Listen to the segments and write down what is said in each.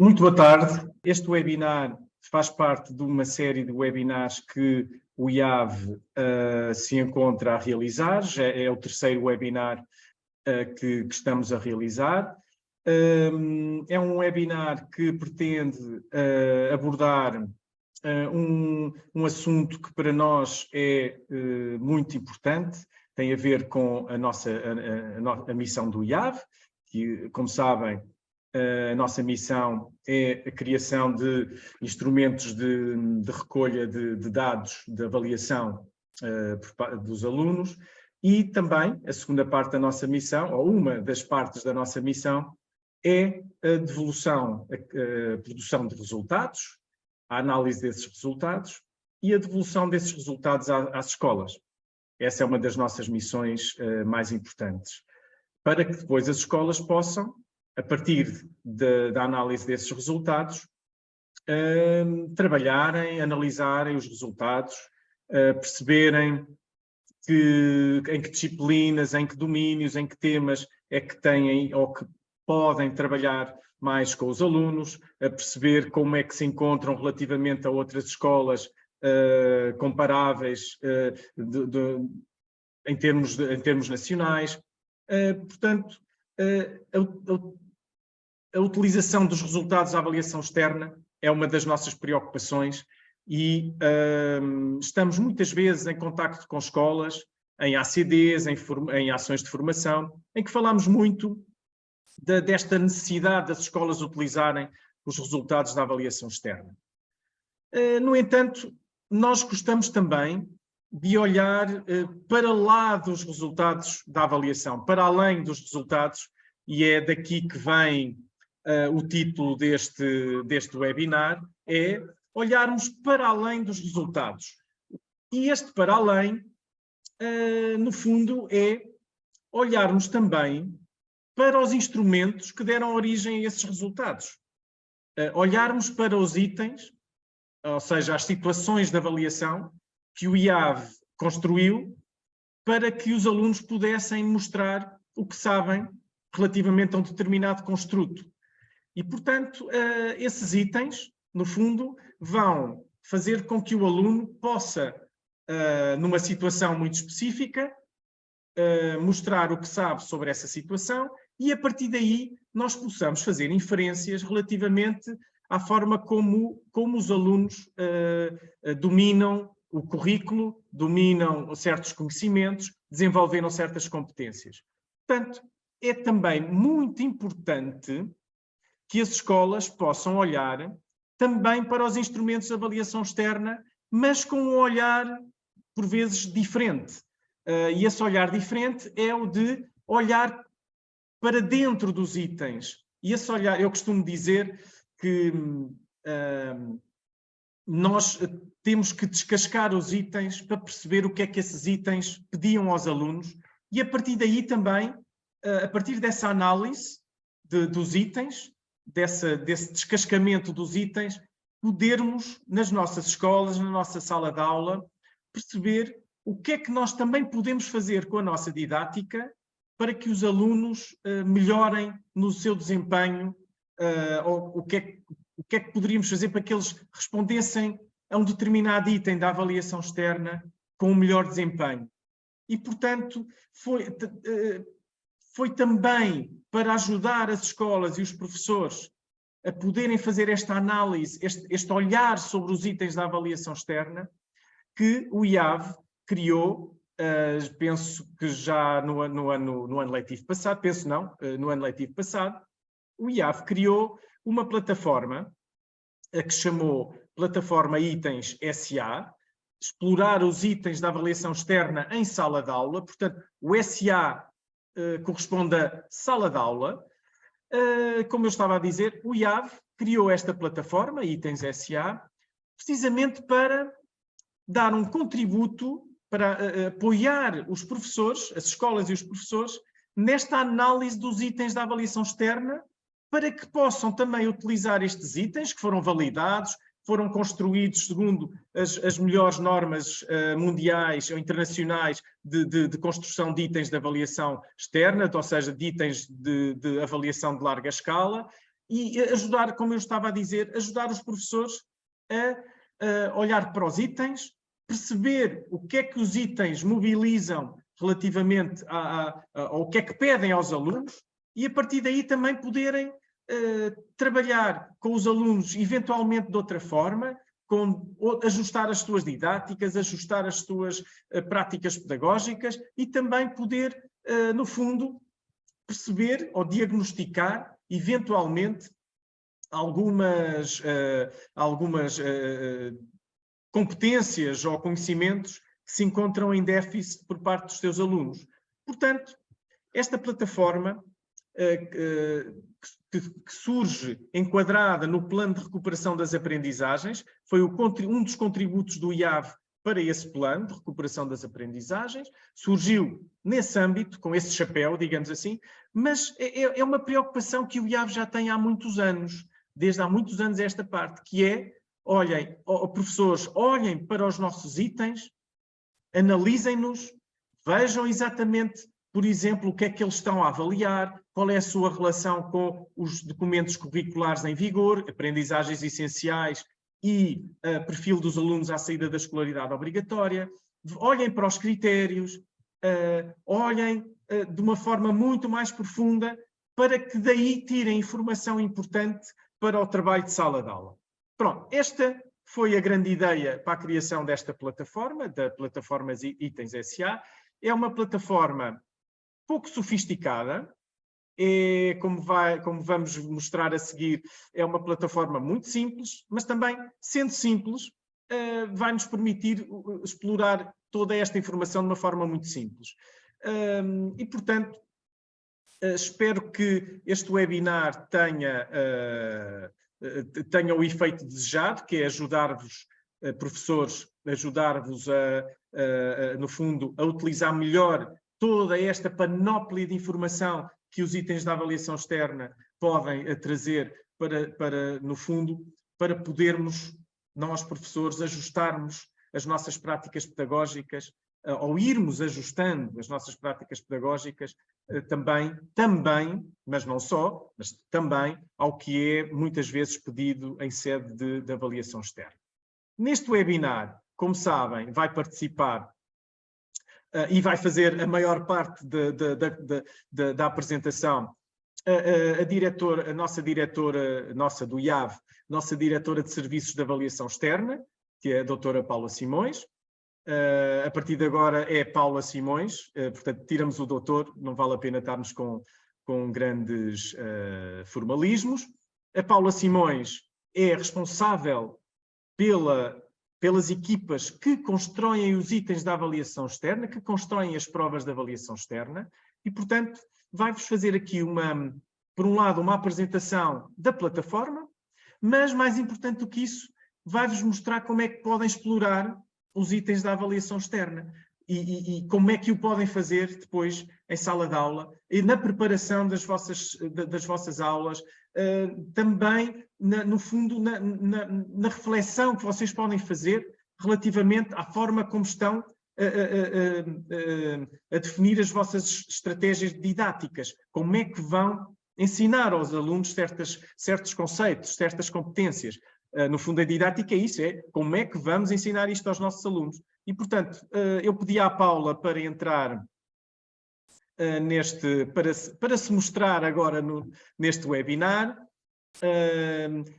Muito boa tarde. Este webinar faz parte de uma série de webinars que o IAV se encontra a realizar. Já é o terceiro webinar que estamos a realizar. É um webinar que pretende abordar um assunto que para nós é muito importante, tem a ver com a missão do IAV, que, como sabem, a nossa missão é a criação de instrumentos de recolha de dados, de avaliação dos alunos, e também a segunda parte da nossa missão, ou uma das partes da nossa missão, é a devolução, a produção de resultados, a análise desses resultados e a devolução desses resultados às escolas. Essa é uma das nossas missões mais importantes, para que depois as escolas possam, a partir da análise desses resultados, trabalharem, analisarem os resultados, perceberem em que disciplinas, em que domínios, em que temas é que têm ou que podem trabalhar mais com os alunos, a perceber como é que se encontram relativamente a outras escolas comparáveis em termos nacionais. Portanto, a utilização dos resultados da avaliação externa é uma das nossas preocupações e estamos muitas vezes em contacto com escolas, em ACDs, em ações de formação, em que falamos muito desta necessidade das escolas utilizarem os resultados da avaliação externa. No entanto, nós gostamos também de olhar para lá dos resultados da avaliação, para além dos resultados, e é daqui que vem o título deste webinar, é olharmos para além dos resultados. E este para além, no fundo, é olharmos também para os instrumentos que deram origem a esses resultados. Olharmos para os itens, ou seja, as situações de avaliação que o IAV construiu para que os alunos pudessem mostrar o que sabem relativamente a um determinado construto. E, portanto, esses itens, no fundo, vão fazer com que o aluno possa, numa situação muito específica, mostrar o que sabe sobre essa situação e, a partir daí, nós possamos fazer inferências relativamente à forma como os alunos dominam o currículo, dominam certos conhecimentos, desenvolveram certas competências. Portanto, é também muito importante que as escolas possam olhar também para os instrumentos de avaliação externa, mas com um olhar, por vezes, diferente. E esse olhar diferente é o de olhar para dentro dos itens. E esse olhar, eu costumo dizer que nós temos que descascar os itens para perceber o que é que esses itens pediam aos alunos e, a partir daí também, a partir dessa análise dos itens, desse descascamento dos itens, podermos, nas nossas escolas, na nossa sala de aula, perceber o que é que nós também podemos fazer com a nossa didática para que os alunos melhorem no seu desempenho, ou o que é que poderíamos fazer para que eles respondessem a um determinado item da avaliação externa com um melhor desempenho. E, portanto, foi também para ajudar as escolas e os professores a poderem fazer esta análise, este olhar sobre os itens da avaliação externa, que o IAV criou, penso que já no ano letivo passado, no ano letivo passado, o IAV criou uma plataforma que chamou Plataforma Itens SA, explorar os itens da avaliação externa em sala de aula. Portanto, o SA corresponde a sala de aula. Como eu estava a dizer, o IAV criou esta plataforma, Itens SA, precisamente para dar um contributo, para apoiar os professores, as escolas e os professores, nesta análise dos itens da avaliação externa, para que possam também utilizar estes itens, que foram validados, foram construídos segundo as melhores normas mundiais ou internacionais de construção de itens de avaliação externa, ou seja, de itens de avaliação de larga escala, e ajudar, como eu estava a dizer, ajudar os professores a olhar para os itens, perceber o que é que os itens mobilizam relativamente ao que é que pedem aos alunos e a partir daí também poderem trabalhar com os alunos eventualmente de outra forma, ajustar as suas didáticas, ajustar as suas práticas pedagógicas e também poder, no fundo, perceber ou diagnosticar eventualmente algumas competências ou conhecimentos que se encontram em déficit por parte dos seus alunos. Portanto, esta plataforma que surge enquadrada no plano de recuperação das aprendizagens, foi um dos contributos do IAV para esse plano de recuperação das aprendizagens, surgiu nesse âmbito, com esse chapéu, digamos assim, mas é uma preocupação que o IAV já tem há muitos anos, desde há muitos anos esta parte, que é, olhem, professores, olhem para os nossos itens, analisem-nos, vejam exatamente, por exemplo, o que é que eles estão a avaliar, qual é a sua relação com os documentos curriculares em vigor, aprendizagens essenciais e perfil dos alunos à saída da escolaridade obrigatória. Olhem para os critérios, olhem de uma forma muito mais profunda para que daí tirem informação importante para o trabalho de sala de aula. Pronto, esta foi a grande ideia para a criação desta plataforma, da plataforma Itens SA. É uma plataforma pouco sofisticada, como vamos mostrar a seguir, é uma plataforma muito simples, mas também, sendo simples, vai nos permitir explorar toda esta informação de uma forma muito simples. E, portanto, espero que este webinar tenha o efeito desejado, que é ajudar-vos, professores, ajudar-vos, no fundo, a utilizar melhor toda esta panóplia de informação que os itens da avaliação externa podem trazer no fundo, para podermos, nós professores, ajustarmos as nossas práticas pedagógicas, ou irmos ajustando as nossas práticas pedagógicas também, mas não só, mas também ao que é muitas vezes pedido em sede de avaliação externa. Neste webinar, como sabem, vai participar e vai fazer a maior parte da apresentação a nossa diretora do IAV, nossa diretora de Serviços de Avaliação Externa, que é a doutora Paula Simões. A partir de agora é Paula Simões, portanto tiramos o doutor, não vale a pena estarmos com grandes formalismos. A Paula Simões é responsável pelas equipas que constroem os itens da avaliação externa, que constroem as provas de avaliação externa, e, portanto, vai-vos fazer aqui, por um lado, uma apresentação da plataforma, mas, mais importante do que isso, vai-vos mostrar como é que podem explorar os itens da avaliação externa e como é que o podem fazer depois em sala de aula e na preparação das vossas aulas, também, no fundo, na reflexão que vocês podem fazer relativamente à forma como estão a definir as vossas estratégias didáticas, como é que vão ensinar aos alunos certos conceitos, certas competências. No fundo, a didática é isso, é como é que vamos ensinar isto aos nossos alunos. E, portanto, eu pedi à Paula para entrar para se mostrar agora neste webinar.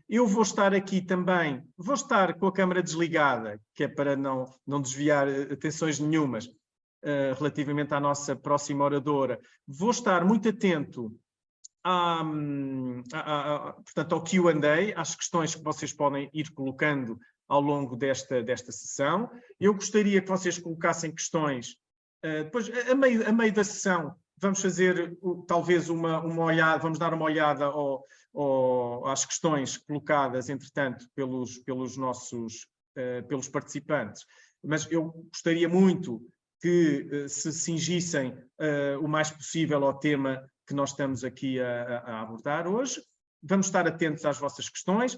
Eu vou estar aqui também, vou estar com a câmara desligada, que é para não desviar atenções nenhumas relativamente à nossa próxima oradora. Vou estar muito atento portanto, ao Q&A, às questões que vocês podem ir colocando ao longo desta sessão. Eu gostaria que vocês colocassem questões, depois, a meio da sessão, vamos fazer talvez uma olhada, vamos dar uma olhada às questões colocadas, entretanto, pelos participantes. Mas eu gostaria muito que se cingissem o mais possível ao tema que nós estamos aqui a abordar hoje. Vamos estar atentos às vossas questões.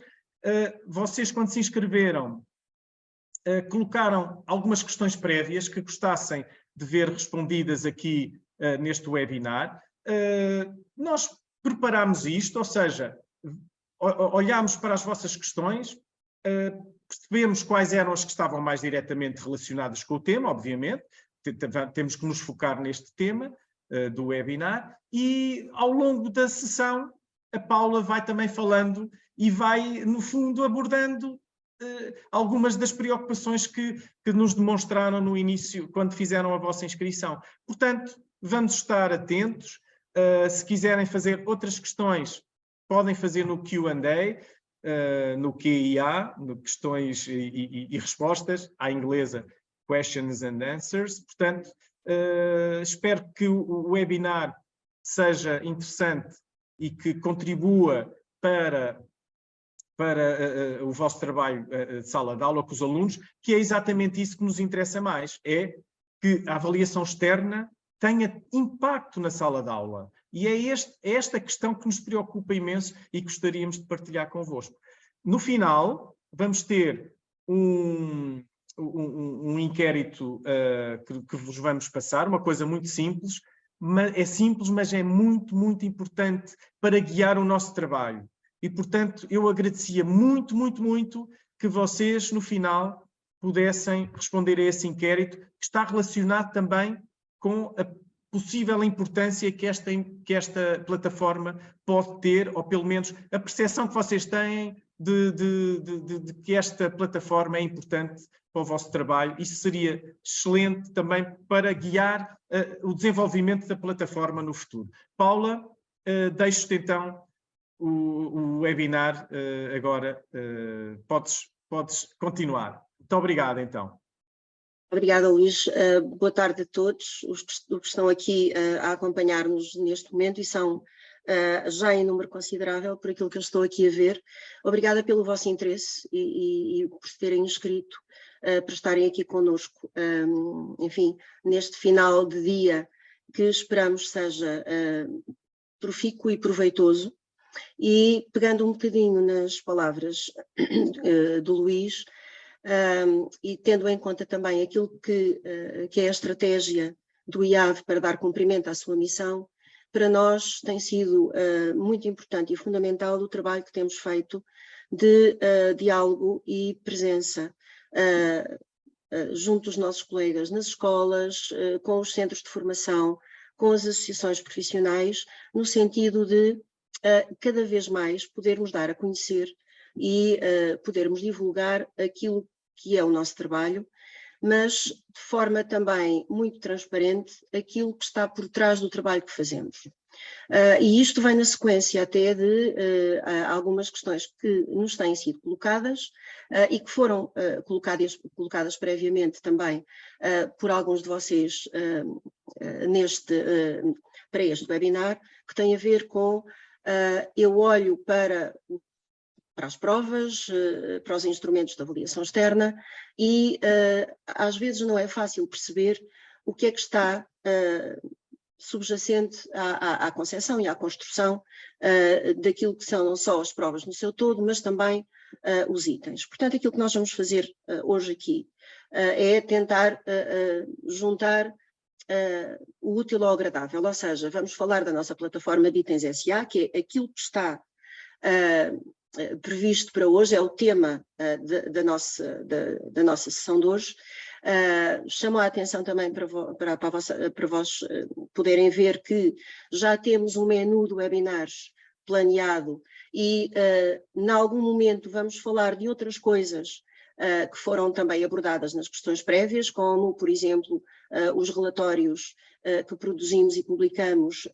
Vocês, quando se inscreveram, colocaram algumas questões prévias que gostassem de ver respondidas aqui neste webinar. Nós preparámos isto, ou seja, olhámos para as vossas questões, percebemos quais eram as que estavam mais diretamente relacionadas com o tema, obviamente, temos que nos focar neste tema do webinar, e ao longo da sessão a Paula vai também falando e vai, no fundo, abordando algumas das preocupações que nos demonstraram no início, quando fizeram a vossa inscrição. Portanto, vamos estar atentos. Se quiserem fazer outras questões, podem fazer no Q&A, no QIA, no questões e respostas, à inglesa, questions and answers. Portanto, espero que o webinar seja interessante e que contribua para o vosso trabalho de sala de aula com os alunos, que é exatamente isso que nos interessa mais, é que a avaliação externa tenha impacto na sala de aula. E é esta questão que nos preocupa imenso e gostaríamos de partilhar convosco. No final, vamos ter um inquérito que vos vamos passar, uma coisa muito simples, mas é muito, muito importante para guiar o nosso trabalho. E, portanto, eu agradecia muito, muito, muito que vocês, no final, pudessem responder a esse inquérito, que está relacionado também com a possível importância que esta plataforma pode ter, ou pelo menos a percepção que vocês têm de que esta plataforma é importante para o vosso trabalho. Isso seria excelente também para guiar o desenvolvimento da plataforma no futuro. Paula, deixo-te então o webinar agora. Podes continuar. Muito obrigado, então. Obrigada, Luís. Boa tarde a todos os que estão aqui a acompanhar-nos neste momento e são já em número considerável por aquilo que eu estou aqui a ver. Obrigada pelo vosso interesse e por se terem inscrito para estarem aqui connosco, enfim, neste final de dia que esperamos seja profícuo e proveitoso. E pegando um bocadinho nas palavras do Luís, e tendo em conta também aquilo que é a estratégia do IAV para dar cumprimento à sua missão, para nós tem sido muito importante e fundamental o trabalho que temos feito de diálogo e presença junto dos nossos colegas nas escolas, com os centros de formação, com as associações profissionais, no sentido de cada vez mais podermos dar a conhecer e podermos divulgar aquilo que é o nosso trabalho, mas de forma também muito transparente aquilo que está por trás do trabalho que fazemos. E isto vem na sequência até de algumas questões que nos têm sido colocadas e que foram colocadas previamente também por alguns de vocês para este webinar, que tem a ver com eu olho para as provas, para os instrumentos de avaliação externa e às vezes não é fácil perceber o que é que está subjacente à concepção e à construção daquilo que são não só as provas no seu todo, mas também os itens. Portanto, aquilo que nós vamos fazer hoje aqui é tentar juntar o útil ao agradável, ou seja, vamos falar da nossa plataforma de itens SA, que é aquilo que está previsto para hoje, é o tema da nossa sessão de hoje. Chamou a atenção também para vós poderem ver que já temos um menu de webinars planeado e em algum momento vamos falar de outras coisas que foram também abordadas nas questões prévias, como, por exemplo, os relatórios que produzimos e publicamos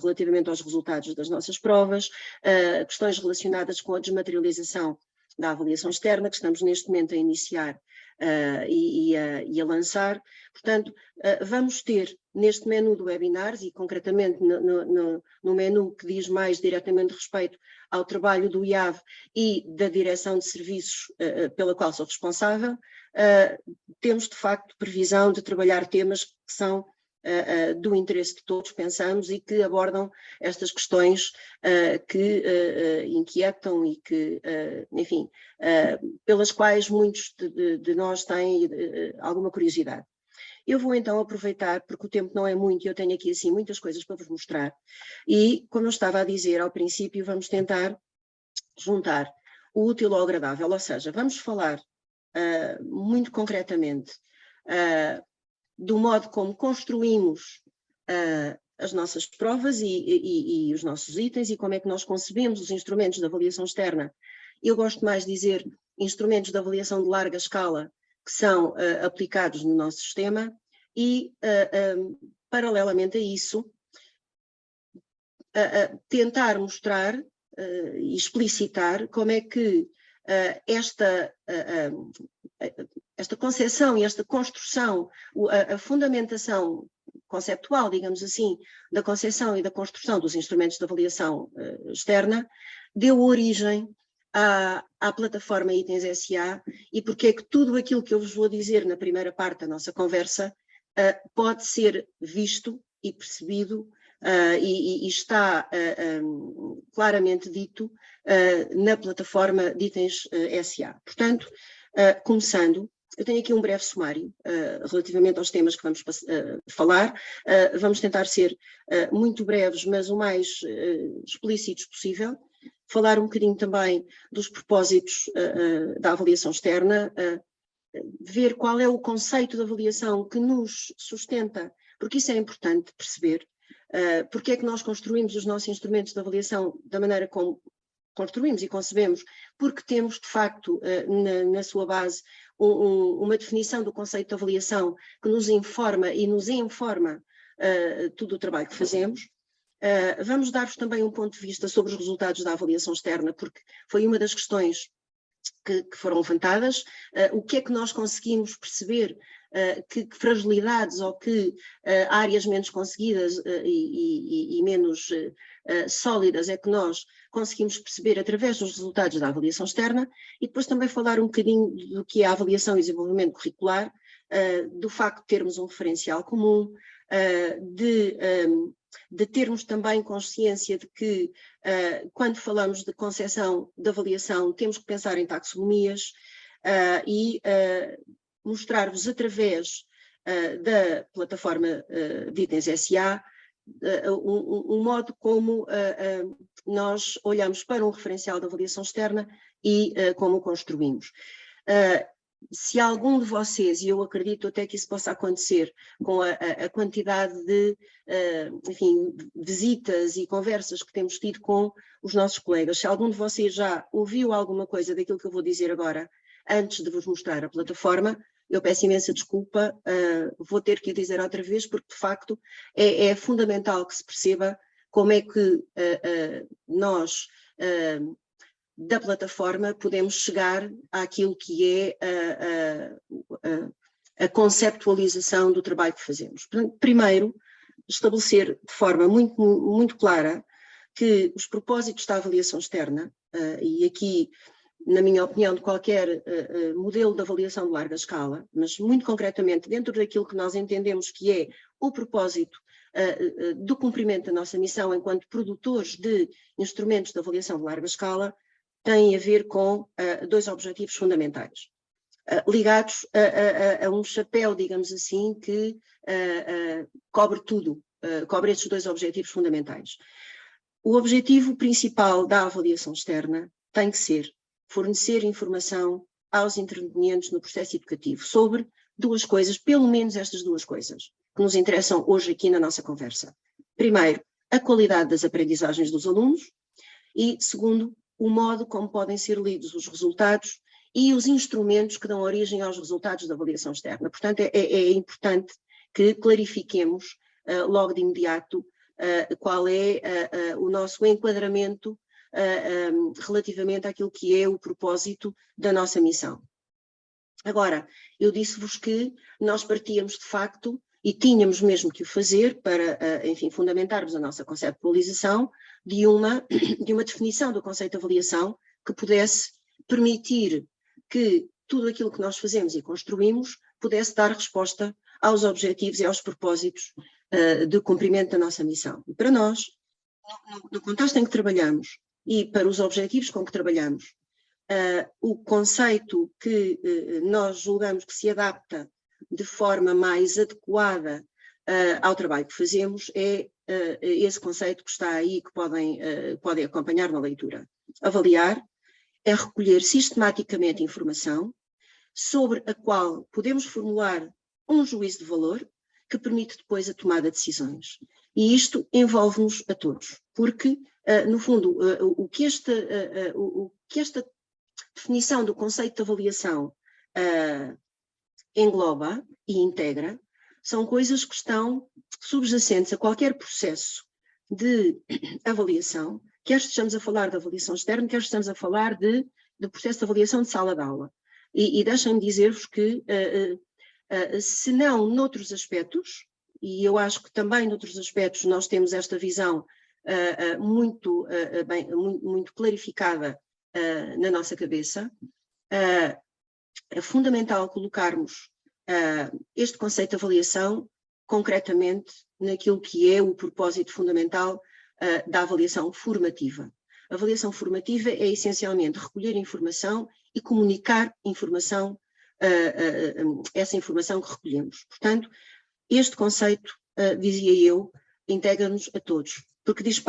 relativamente aos resultados das nossas provas, questões relacionadas com a desmaterialização da avaliação externa, que estamos neste momento a iniciar e a lançar. Portanto, vamos ter neste menu de webinars e concretamente no menu que diz mais diretamente respeito ao trabalho do IAV e da direção de serviços pela qual sou responsável, temos de facto previsão de trabalhar temas que são do interesse de todos, pensamos, e que abordam estas questões que inquietam e que, enfim, pelas quais muitos de nós têm alguma curiosidade. Eu vou então aproveitar, porque o tempo não é muito e eu tenho aqui assim muitas coisas para vos mostrar, e como eu estava a dizer ao princípio, vamos tentar juntar o útil ao agradável, ou seja, vamos falar muito concretamente do modo como construímos as nossas provas e os nossos itens e como é que nós concebemos os instrumentos de avaliação externa. Eu gosto mais de dizer instrumentos de avaliação de larga escala que são aplicados no nosso sistema e, paralelamente a isso, tentar mostrar e explicitar como é que esta concepção e esta construção, a fundamentação conceptual, digamos assim, da concepção e da construção dos instrumentos de avaliação externa, deu origem à plataforma Itens SA e porque é que tudo aquilo que eu vos vou dizer na primeira parte da nossa conversa pode ser visto e percebido e está claramente dito na plataforma de Itens SA. Portanto, começando, eu tenho aqui um breve sumário relativamente aos temas que vamos falar. Vamos tentar ser muito breves, mas o mais explícitos possível. Falar um bocadinho também dos propósitos da avaliação externa, ver qual é o conceito de avaliação que nos sustenta, porque isso é importante perceber, porque é que nós construímos os nossos instrumentos de avaliação da maneira como construímos e concebemos, porque temos, de facto, na sua base, uma definição do conceito de avaliação que nos informa e nos informa todo o trabalho que fazemos. Vamos dar-vos também um ponto de vista sobre os resultados da avaliação externa, porque foi uma das questões que foram levantadas. O que é que nós conseguimos perceber, que fragilidades ou que áreas menos conseguidas e menos sólidas é que nós conseguimos perceber através dos resultados da avaliação externa, e depois também falar um bocadinho do que é a avaliação e desenvolvimento curricular, do facto de termos um referencial comum, de termos também consciência de que, quando falamos de concepção de avaliação, temos que pensar em taxonomias e mostrar-vos através da plataforma de Itens SA um modo como nós olhamos para um referencial de avaliação externa e como o construímos. Se algum de vocês, e eu acredito até que isso possa acontecer com a quantidade de enfim, visitas e conversas que temos tido com os nossos colegas, se algum de vocês já ouviu alguma coisa daquilo que eu vou dizer agora, antes de vos mostrar a plataforma, eu peço imensa desculpa, vou ter que o dizer outra vez, porque de facto é fundamental que se perceba como é que nós da plataforma podemos chegar àquilo que é a conceptualização do trabalho que fazemos. Primeiro, estabelecer de forma muito clara que os propósitos da avaliação externa, e aqui, na minha opinião, de qualquer modelo de avaliação de larga escala, mas muito concretamente dentro daquilo que nós entendemos que é o propósito do cumprimento da nossa missão enquanto produtores de instrumentos de avaliação de larga escala, tem a ver com dois objetivos fundamentais, ligados a um chapéu, digamos assim, que cobre tudo, cobre estes dois objetivos fundamentais. O objetivo principal da avaliação externa tem que ser fornecer informação aos intervenientes no processo educativo sobre duas coisas, pelo menos estas duas coisas, que nos interessam hoje aqui na nossa conversa. Primeiro, a qualidade das aprendizagens dos alunos e, segundo, o modo como podem ser lidos os resultados e os instrumentos que dão origem aos resultados da avaliação externa. Portanto, é importante que clarifiquemos logo de imediato qual é o nosso enquadramento relativamente àquilo que é o propósito da nossa missão. Agora, eu disse-vos que nós partíamos de facto e tínhamos mesmo que o fazer para, enfim, fundamentarmos a nossa conceptualização de uma definição do conceito de avaliação que pudesse permitir que tudo aquilo que nós fazemos e construímos pudesse dar resposta aos objetivos e aos propósitos de cumprimento da nossa missão. E para nós, no contexto em que trabalhamos e para os objetivos com que trabalhamos, o conceito que nós julgamos que se adapta de forma mais adequada ao trabalho que fazemos é esse conceito que está aí, que podem acompanhar na leitura. avaliar é recolher sistematicamente informação sobre a qual podemos formular um juízo de valor que permite depois a tomada de decisões. E isto envolve-nos a todos, porque, no fundo, o que esta definição do conceito de avaliação engloba e integra são coisas que estão subjacentes a qualquer processo de avaliação, quer estejamos a falar de avaliação externa, quer estejamos a falar de processo de avaliação de sala de aula. E deixem-me dizer-vos que, se não noutros aspectos, e eu acho que também noutros aspectos nós temos esta visão muito clarificada na nossa cabeça, é fundamental colocarmos este conceito de avaliação concretamente naquilo que é o propósito fundamental da avaliação formativa. A avaliação formativa é essencialmente recolher informação e comunicar informação, essa informação que recolhemos. Portanto, este conceito, dizia eu, integra-nos a todos, porque diz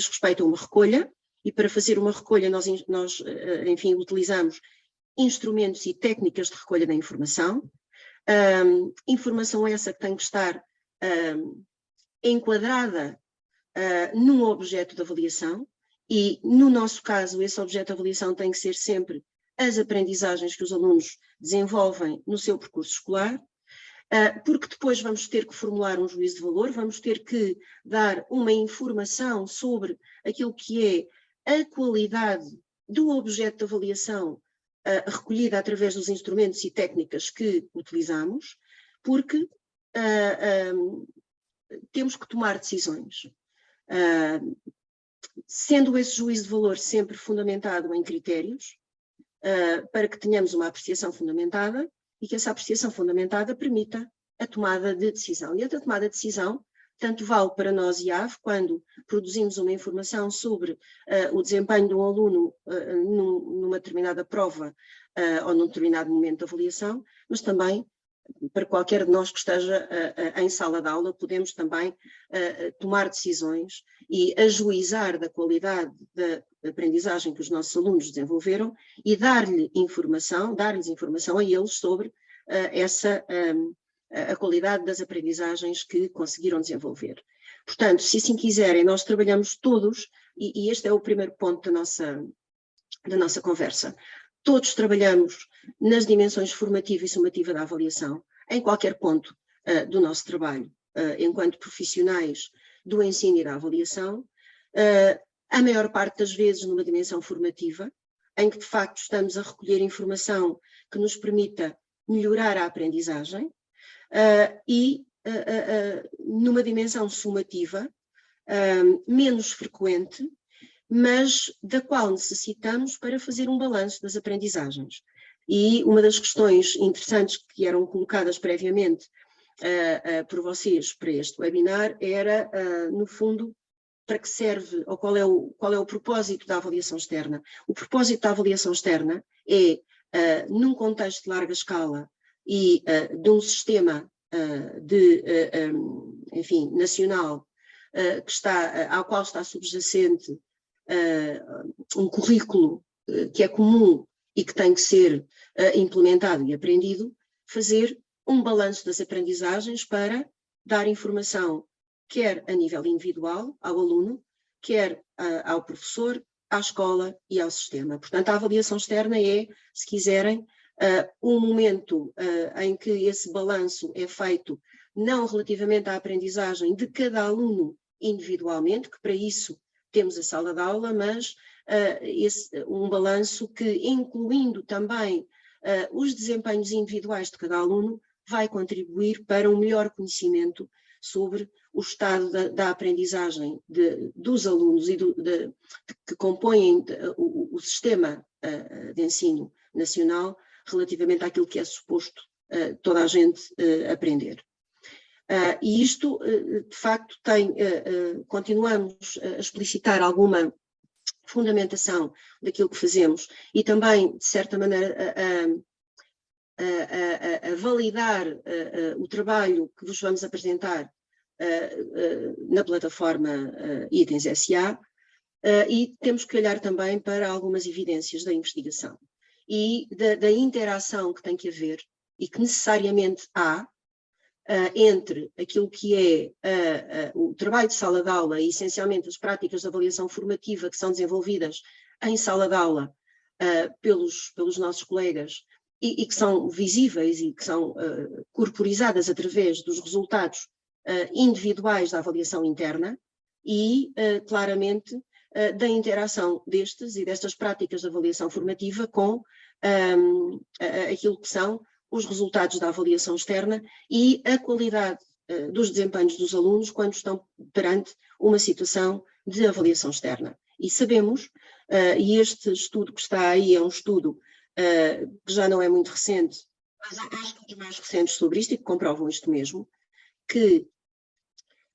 respeito a uma recolha, e para fazer uma recolha nós enfim, utilizamos instrumentos e técnicas de recolha da informação, informação essa que tem que estar enquadrada num objeto de avaliação, e no nosso caso esse objeto de avaliação tem que ser sempre as aprendizagens que os alunos desenvolvem no seu percurso escolar, porque depois vamos ter que formular um juízo de valor, vamos ter que dar uma informação sobre aquilo que é a qualidade do objeto de avaliação recolhida através dos instrumentos e técnicas que utilizamos, porque temos que tomar decisões. Sendo esse juízo de valor sempre fundamentado em critérios, para que tenhamos uma apreciação fundamentada e que essa apreciação fundamentada permita a tomada de decisão. E a tomada de decisão tanto vale para nós, IAV, quando produzimos uma informação sobre o desempenho de um aluno numa determinada prova ou num determinado momento de avaliação, mas também para qualquer de nós que esteja em sala de aula, podemos também tomar decisões e ajuizar da qualidade da aprendizagem que os nossos alunos desenvolveram e dar-lhes informação a eles sobre a qualidade das aprendizagens que conseguiram desenvolver. Portanto, se assim quiserem, nós trabalhamos todos, e este é o primeiro ponto da nossa conversa, todos trabalhamos nas dimensões formativa e sumativa da avaliação, em qualquer ponto do nosso trabalho, enquanto profissionais do ensino e da avaliação, a maior parte das vezes numa dimensão formativa, em que de facto estamos a recolher informação que nos permita melhorar a aprendizagem, e numa dimensão sumativa, menos frequente, mas da qual necessitamos para fazer um balanço das aprendizagens. E uma das questões interessantes que eram colocadas previamente por vocês para este webinar era, no fundo, para que serve, ou qual é o propósito da avaliação externa. O propósito da avaliação externa é, num contexto de larga escala e de um sistema enfim, nacional, ao qual está subjacente um currículo que é comum e que tem que ser implementado e aprendido, fazer um balanço das aprendizagens para dar informação, quer a nível individual, ao aluno, quer ao professor, à escola e ao sistema. Portanto, a avaliação externa é, se quiserem, um momento em que esse balanço é feito não relativamente à aprendizagem de cada aluno individualmente, que para isso temos a sala de aula, mas um balanço que, incluindo também os desempenhos individuais de cada aluno, vai contribuir para um melhor conhecimento sobre o estado da aprendizagem dos alunos e que compõem o sistema de ensino nacional relativamente àquilo que é suposto toda a gente aprender. E isto, de facto, continuamos a explicitar alguma fundamentação daquilo que fazemos e também, de certa maneira, a validar o trabalho que vos vamos apresentar na plataforma Itens SA, e temos que olhar também para algumas evidências da investigação e da interação que tem que haver e que necessariamente há entre aquilo que é o trabalho de sala de aula e essencialmente as práticas de avaliação formativa que são desenvolvidas em sala de aula pelos nossos colegas e que são visíveis e que são corporizadas através dos resultados individuais da avaliação interna e, claramente, da interação destes e destas práticas de avaliação formativa com aquilo que são os resultados da avaliação externa e a qualidade dos desempenhos dos alunos quando estão perante uma situação de avaliação externa. E sabemos, e este estudo que está aí é um estudo que já não é muito recente, mas há estudos mais recentes sobre isto e que comprovam isto mesmo, que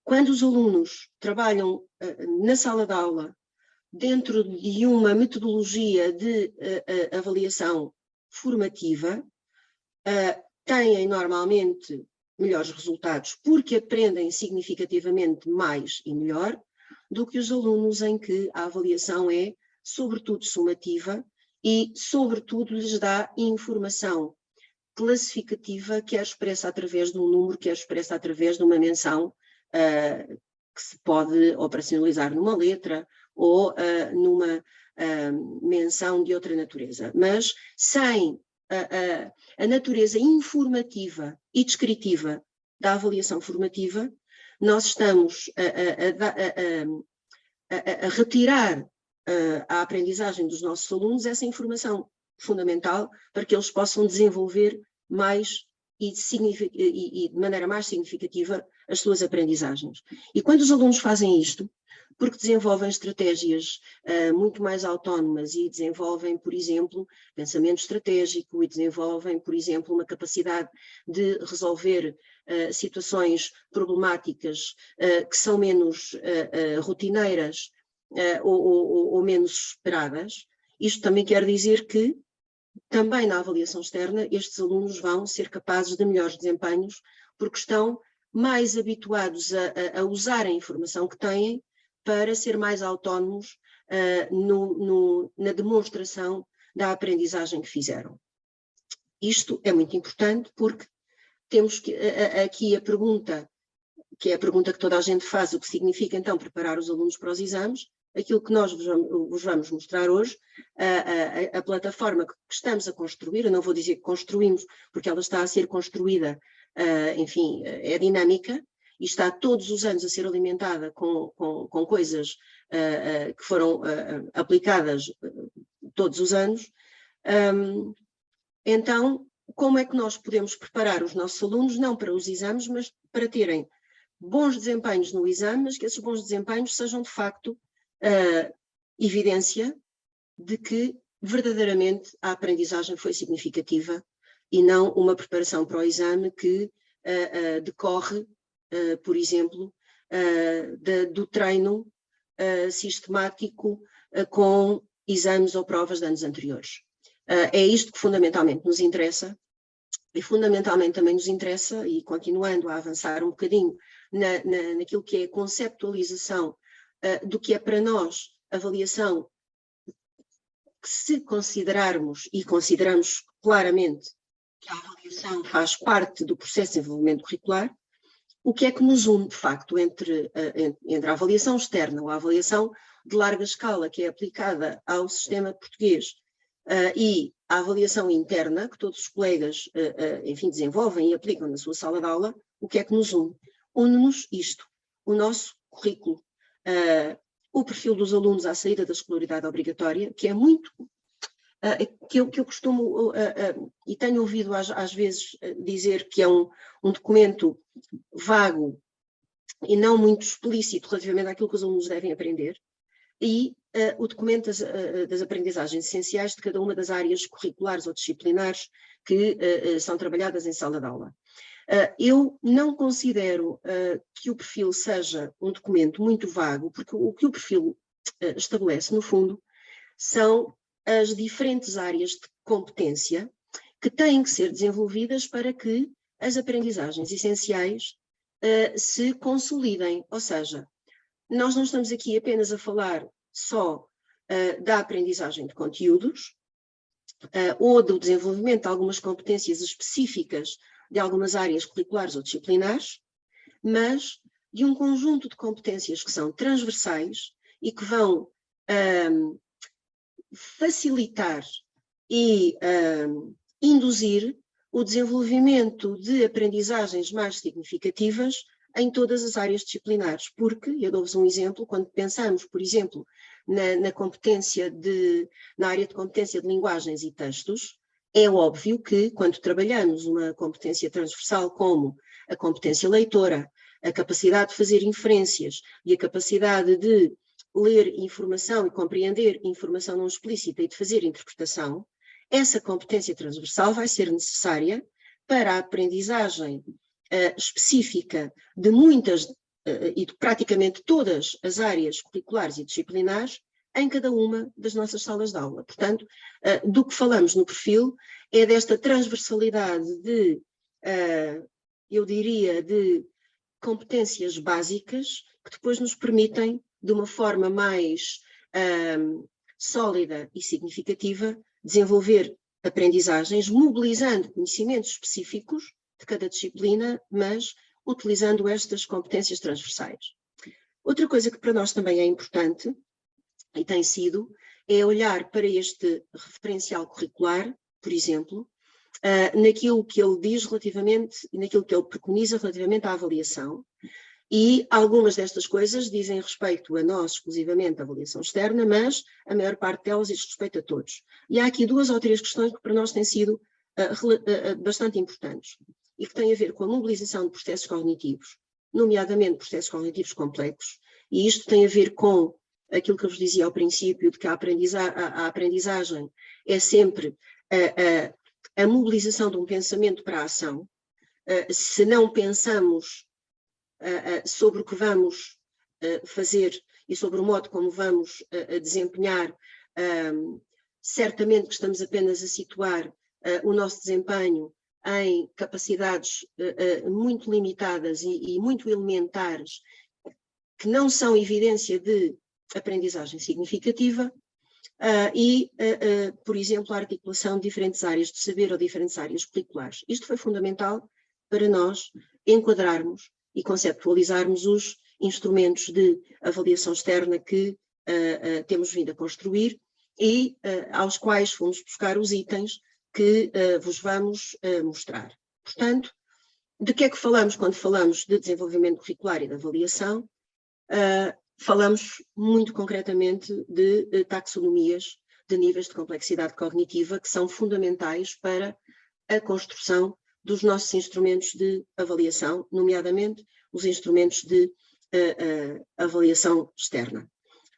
quando os alunos trabalham na sala de aula dentro de uma metodologia de avaliação formativa, têm normalmente melhores resultados porque aprendem significativamente mais e melhor do que os alunos em que a avaliação é sobretudo sumativa e sobretudo lhes dá informação classificativa, quer expressa através de um número, quer expressa através de uma menção que se pode operacionalizar numa letra ou numa menção de outra natureza, mas sem a natureza informativa e descritiva da avaliação formativa, nós estamos a retirar à aprendizagem dos nossos alunos essa informação fundamental para que eles possam desenvolver mais e de maneira mais significativa as suas aprendizagens. E quando os alunos fazem isto, porque desenvolvem estratégias muito mais autónomas e desenvolvem, por exemplo, pensamento estratégico e desenvolvem, por exemplo, uma capacidade de resolver situações problemáticas que são menos rotineiras ou menos esperadas, isto também quer dizer que também na avaliação externa estes alunos vão ser capazes de melhores desempenhos porque estão mais habituados a usar a informação que têm para ser mais autónomos na demonstração da aprendizagem que fizeram. Isto é muito importante porque temos aqui a pergunta, que é a pergunta que toda a gente faz, o que significa então preparar os alunos para os exames. Aquilo que nós vos vamos mostrar hoje, a plataforma que estamos a construir, eu não vou dizer que construímos, porque ela está a ser construída, enfim, é dinâmica, e está todos os anos a ser alimentada com coisas que foram aplicadas todos os anos. Então, como é que nós podemos preparar os nossos alunos, não para os exames, mas para terem bons desempenhos no exame, mas que esses bons desempenhos sejam de facto evidência de que verdadeiramente a aprendizagem foi significativa e não uma preparação para o exame que decorre, por exemplo, do treino sistemático com exames ou provas de anos anteriores. É isto que fundamentalmente nos interessa e fundamentalmente também nos interessa, e continuando a avançar um bocadinho naquilo que é a conceptualização do que é para nós avaliação, que se considerarmos, e consideramos claramente que a avaliação faz parte do processo de desenvolvimento curricular, o que é que nos une, de facto, entre a avaliação externa ou a avaliação de larga escala que é aplicada ao sistema português e a avaliação interna que todos os colegas, enfim, desenvolvem e aplicam na sua sala de aula, o que é que nos une? Une-nos isto, o nosso currículo, o perfil dos alunos à saída da escolaridade obrigatória, que é muito, que eu costumo, e tenho ouvido às vezes dizer que é um documento vago e não muito explícito relativamente àquilo que os alunos devem aprender, e o documento das aprendizagens essenciais de cada uma das áreas curriculares ou disciplinares que são trabalhadas em sala de aula. Eu não considero que o perfil seja um documento muito vago, porque o que o perfil estabelece, no fundo, são as diferentes áreas de competência que têm que ser desenvolvidas para que as aprendizagens essenciais se consolidem. Ou seja, nós não estamos aqui apenas a falar só da aprendizagem de conteúdos ou do desenvolvimento de algumas competências específicas de algumas áreas curriculares ou disciplinares, mas de um conjunto de competências que são transversais e que vão facilitar e induzir o desenvolvimento de aprendizagens mais significativas em todas as áreas disciplinares, porque, eu dou-vos um exemplo, quando pensamos, por exemplo, na área de competência de linguagens e textos, é óbvio que, quando trabalhamos uma competência transversal como a competência leitora, a capacidade de fazer inferências e a capacidade de ler informação e compreender informação não explícita e de fazer interpretação, essa competência transversal vai ser necessária para a aprendizagem específica de muitas e de praticamente todas as áreas curriculares e disciplinares em cada uma das nossas salas de aula. Portanto, do que falamos no perfil é desta transversalidade de, eu diria, de competências básicas que depois nos permitem, de uma forma mais sólida e significativa, desenvolver aprendizagens, mobilizando conhecimentos específicos de cada disciplina, mas utilizando estas competências transversais. Outra coisa que para nós também é importante, e tem sido, é olhar para este referencial curricular, por exemplo, naquilo que ele diz relativamente, naquilo que ele preconiza relativamente à avaliação, e algumas destas coisas dizem respeito a nós exclusivamente, a avaliação externa, mas a maior parte delas diz respeito a todos. E há aqui 2 ou 3 questões que para nós têm sido bastante importantes e que têm a ver com a mobilização de processos cognitivos, nomeadamente processos cognitivos complexos, e isto tem a ver com aquilo que eu vos dizia ao princípio, de que a aprendizagem é sempre a mobilização de um pensamento para a ação. Se não pensamos sobre o que vamos fazer e sobre o modo como vamos desempenhar, certamente que estamos apenas a situar o nosso desempenho em capacidades muito limitadas e muito elementares, que não são evidência de aprendizagem significativa, por exemplo, a articulação de diferentes áreas de saber ou diferentes áreas curriculares. Isto foi fundamental para nós enquadrarmos e conceptualizarmos os instrumentos de avaliação externa que temos vindo a construir e aos quais fomos buscar os itens que vos vamos mostrar. Portanto, de que é que falamos quando falamos de desenvolvimento curricular e de avaliação? Falamos muito concretamente de taxonomias de níveis de complexidade cognitiva que são fundamentais para a construção dos nossos instrumentos de avaliação, nomeadamente os instrumentos de avaliação externa.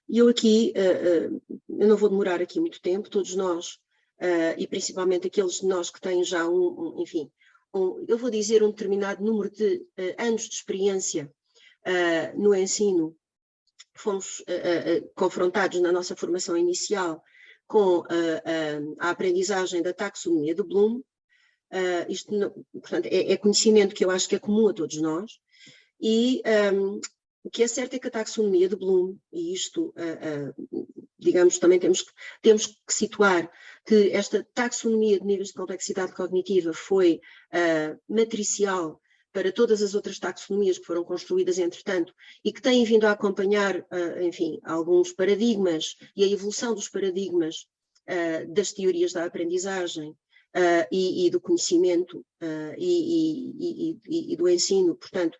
E eu aqui, eu não vou demorar aqui muito tempo, todos nós, e principalmente aqueles de nós que têm já eu vou dizer um determinado número de anos de experiência no ensino, fomos confrontados na nossa formação inicial com a aprendizagem da taxonomia de Bloom. Isto, portanto, é conhecimento que eu acho que é comum a todos nós, e o que é certo é que a taxonomia de Bloom, e isto, digamos, também temos que situar que esta taxonomia de níveis de complexidade cognitiva foi matricial para todas as outras taxonomias que foram construídas entretanto e que têm vindo a acompanhar, enfim, alguns paradigmas e a evolução dos paradigmas das teorias da aprendizagem e do conhecimento e do ensino. Portanto,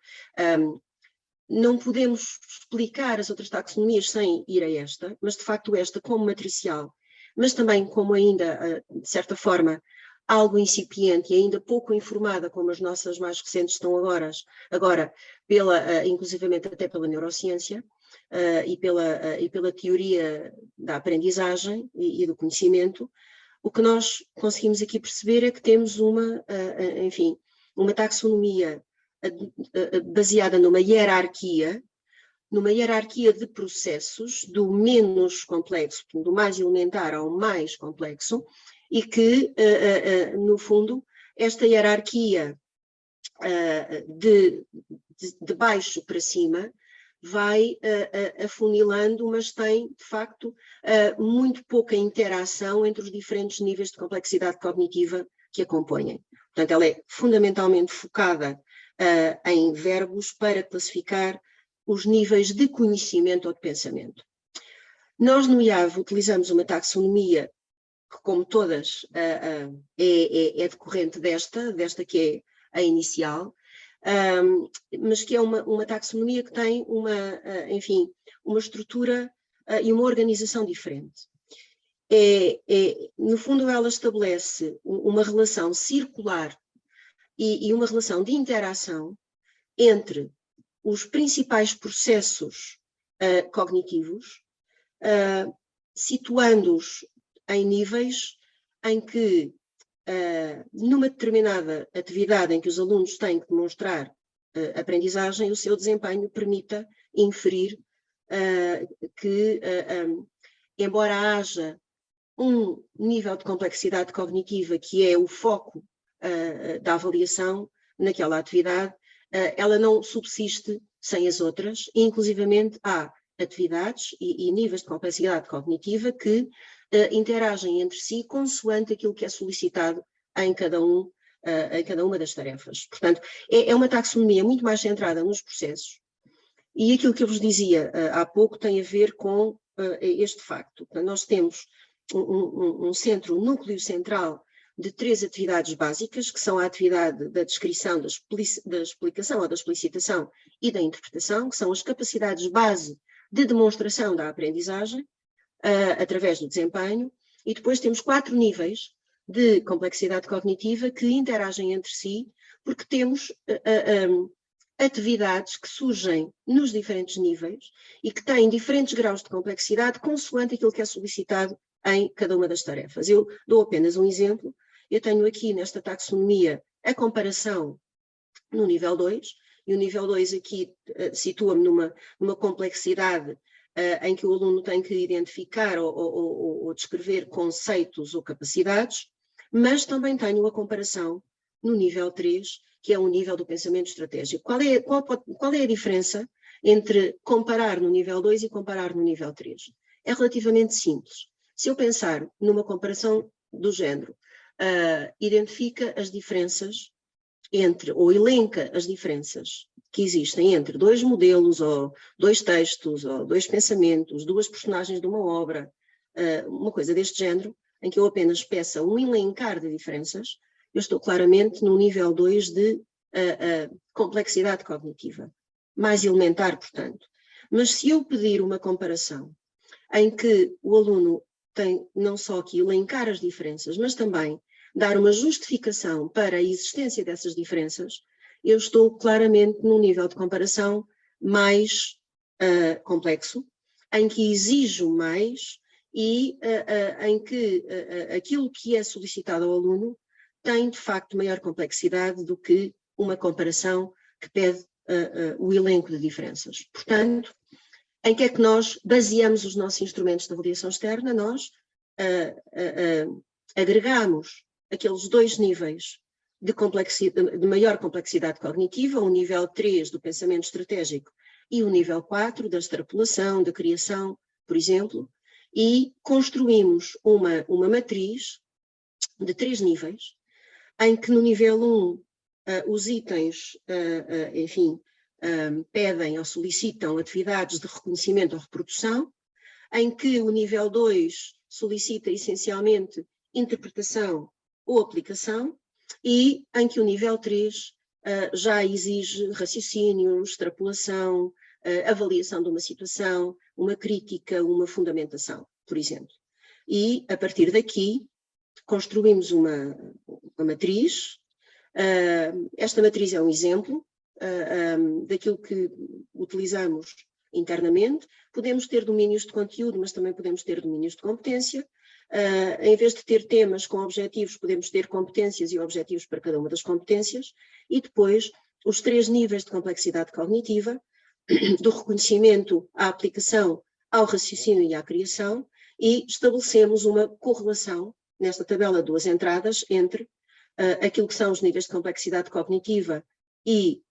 não podemos explicar as outras taxonomias sem ir a esta, mas de facto esta como matricial, mas também como ainda, de certa forma, algo incipiente e ainda pouco informada, como as nossas mais recentes estão agora inclusivamente até pela neurociência e pela teoria da aprendizagem e do conhecimento. O que nós conseguimos aqui perceber é que temos uma taxonomia baseada numa hierarquia de processos, do menos complexo, do mais elementar ao mais complexo, e que, no fundo, esta hierarquia de baixo para cima vai afunilando, mas tem, de facto, muito pouca interação entre os diferentes níveis de complexidade cognitiva que a compõem. Portanto, ela é fundamentalmente focada em verbos para classificar os níveis de conhecimento ou de pensamento. Nós no IAV utilizamos uma taxonomia que, como todas, é decorrente desta que é a inicial, mas que é uma taxonomia que tem uma estrutura e uma organização diferente. No fundo, ela estabelece uma relação circular e uma relação de interação entre os principais processos cognitivos, situando-os em níveis em que, numa determinada atividade em que os alunos têm que demonstrar aprendizagem, o seu desempenho permita inferir que, embora haja um nível de complexidade cognitiva que é o foco da avaliação naquela atividade, ela não subsiste sem as outras, e inclusivamente há atividades e níveis de complexidade cognitiva que interagem entre si consoante aquilo que é solicitado em cada uma das tarefas. Portanto, é uma taxonomia muito mais centrada nos processos, e aquilo que eu vos dizia há pouco tem a ver com este facto. Portanto, nós temos um núcleo central de 3 atividades básicas, que são a atividade da descrição, da explicação ou da explicitação e da interpretação, que são as capacidades base de demonstração da aprendizagem, através do desempenho, e depois temos 4 níveis de complexidade cognitiva que interagem entre si, porque temos atividades que surgem nos diferentes níveis e que têm diferentes graus de complexidade consoante aquilo que é solicitado em cada uma das tarefas. Eu dou apenas um exemplo. Eu tenho aqui nesta taxonomia a comparação no nível 2, e o nível 2 aqui situa-me numa complexidade em que o aluno tem que identificar ou descrever conceitos ou capacidades, mas também tenho a comparação no nível 3, que é o nível do pensamento estratégico. Qual é a diferença entre comparar no nível 2 e comparar no nível 3? É relativamente simples. Se eu pensar numa comparação do género, identifica as diferenças ou elenca as diferenças que existem entre 2 modelos, ou 2 textos, ou 2 pensamentos, 2 personagens de uma obra, uma coisa deste género, em que eu apenas peça um elencar de diferenças, eu estou claramente no nível 2 de complexidade cognitiva, mais elementar, portanto. Mas se eu pedir uma comparação em que o aluno tem não só aqui elencar as diferenças, mas também dar uma justificação para a existência dessas diferenças, eu estou claramente num nível de comparação mais complexo, em que exijo mais e em que aquilo que é solicitado ao aluno tem, de facto, maior complexidade do que uma comparação que pede o elenco de diferenças. Portanto, em que é que nós baseamos os nossos instrumentos de avaliação externa? Nós agregamos aqueles 2 níveis de maior complexidade cognitiva, o nível 3 do pensamento estratégico e o nível 4 da extrapolação, da criação, por exemplo, e construímos uma matriz de 3 níveis, em que no nível 1 os itens, pedem ou solicitam atividades de reconhecimento ou reprodução, em que o nível 2 solicita essencialmente interpretação ou aplicação, e em que o nível 3 já exige raciocínio, extrapolação, avaliação de uma situação, uma crítica, uma fundamentação, por exemplo. E, a partir daqui, construímos uma matriz. Esta matriz é um exemplo daquilo que utilizamos internamente. Podemos ter domínios de conteúdo, mas também podemos ter domínios de competência. Em vez de ter temas com objetivos, podemos ter competências e objetivos para cada uma das competências, e depois os 3 níveis de complexidade cognitiva, do reconhecimento à aplicação, ao raciocínio e à criação, e estabelecemos uma correlação nesta tabela de 2 entradas entre aquilo que são os níveis de complexidade cognitiva e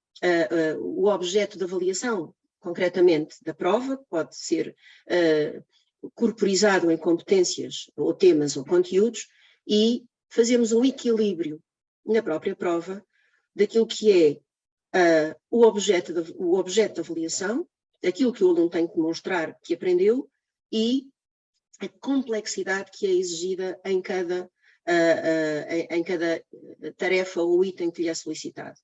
o objeto de avaliação concretamente da prova, pode ser corporizado em competências ou temas ou conteúdos, e fazemos um equilíbrio na própria prova daquilo que é o objeto de avaliação, aquilo que o aluno tem que demonstrar que aprendeu e a complexidade que é exigida em cada tarefa ou item que lhe é solicitado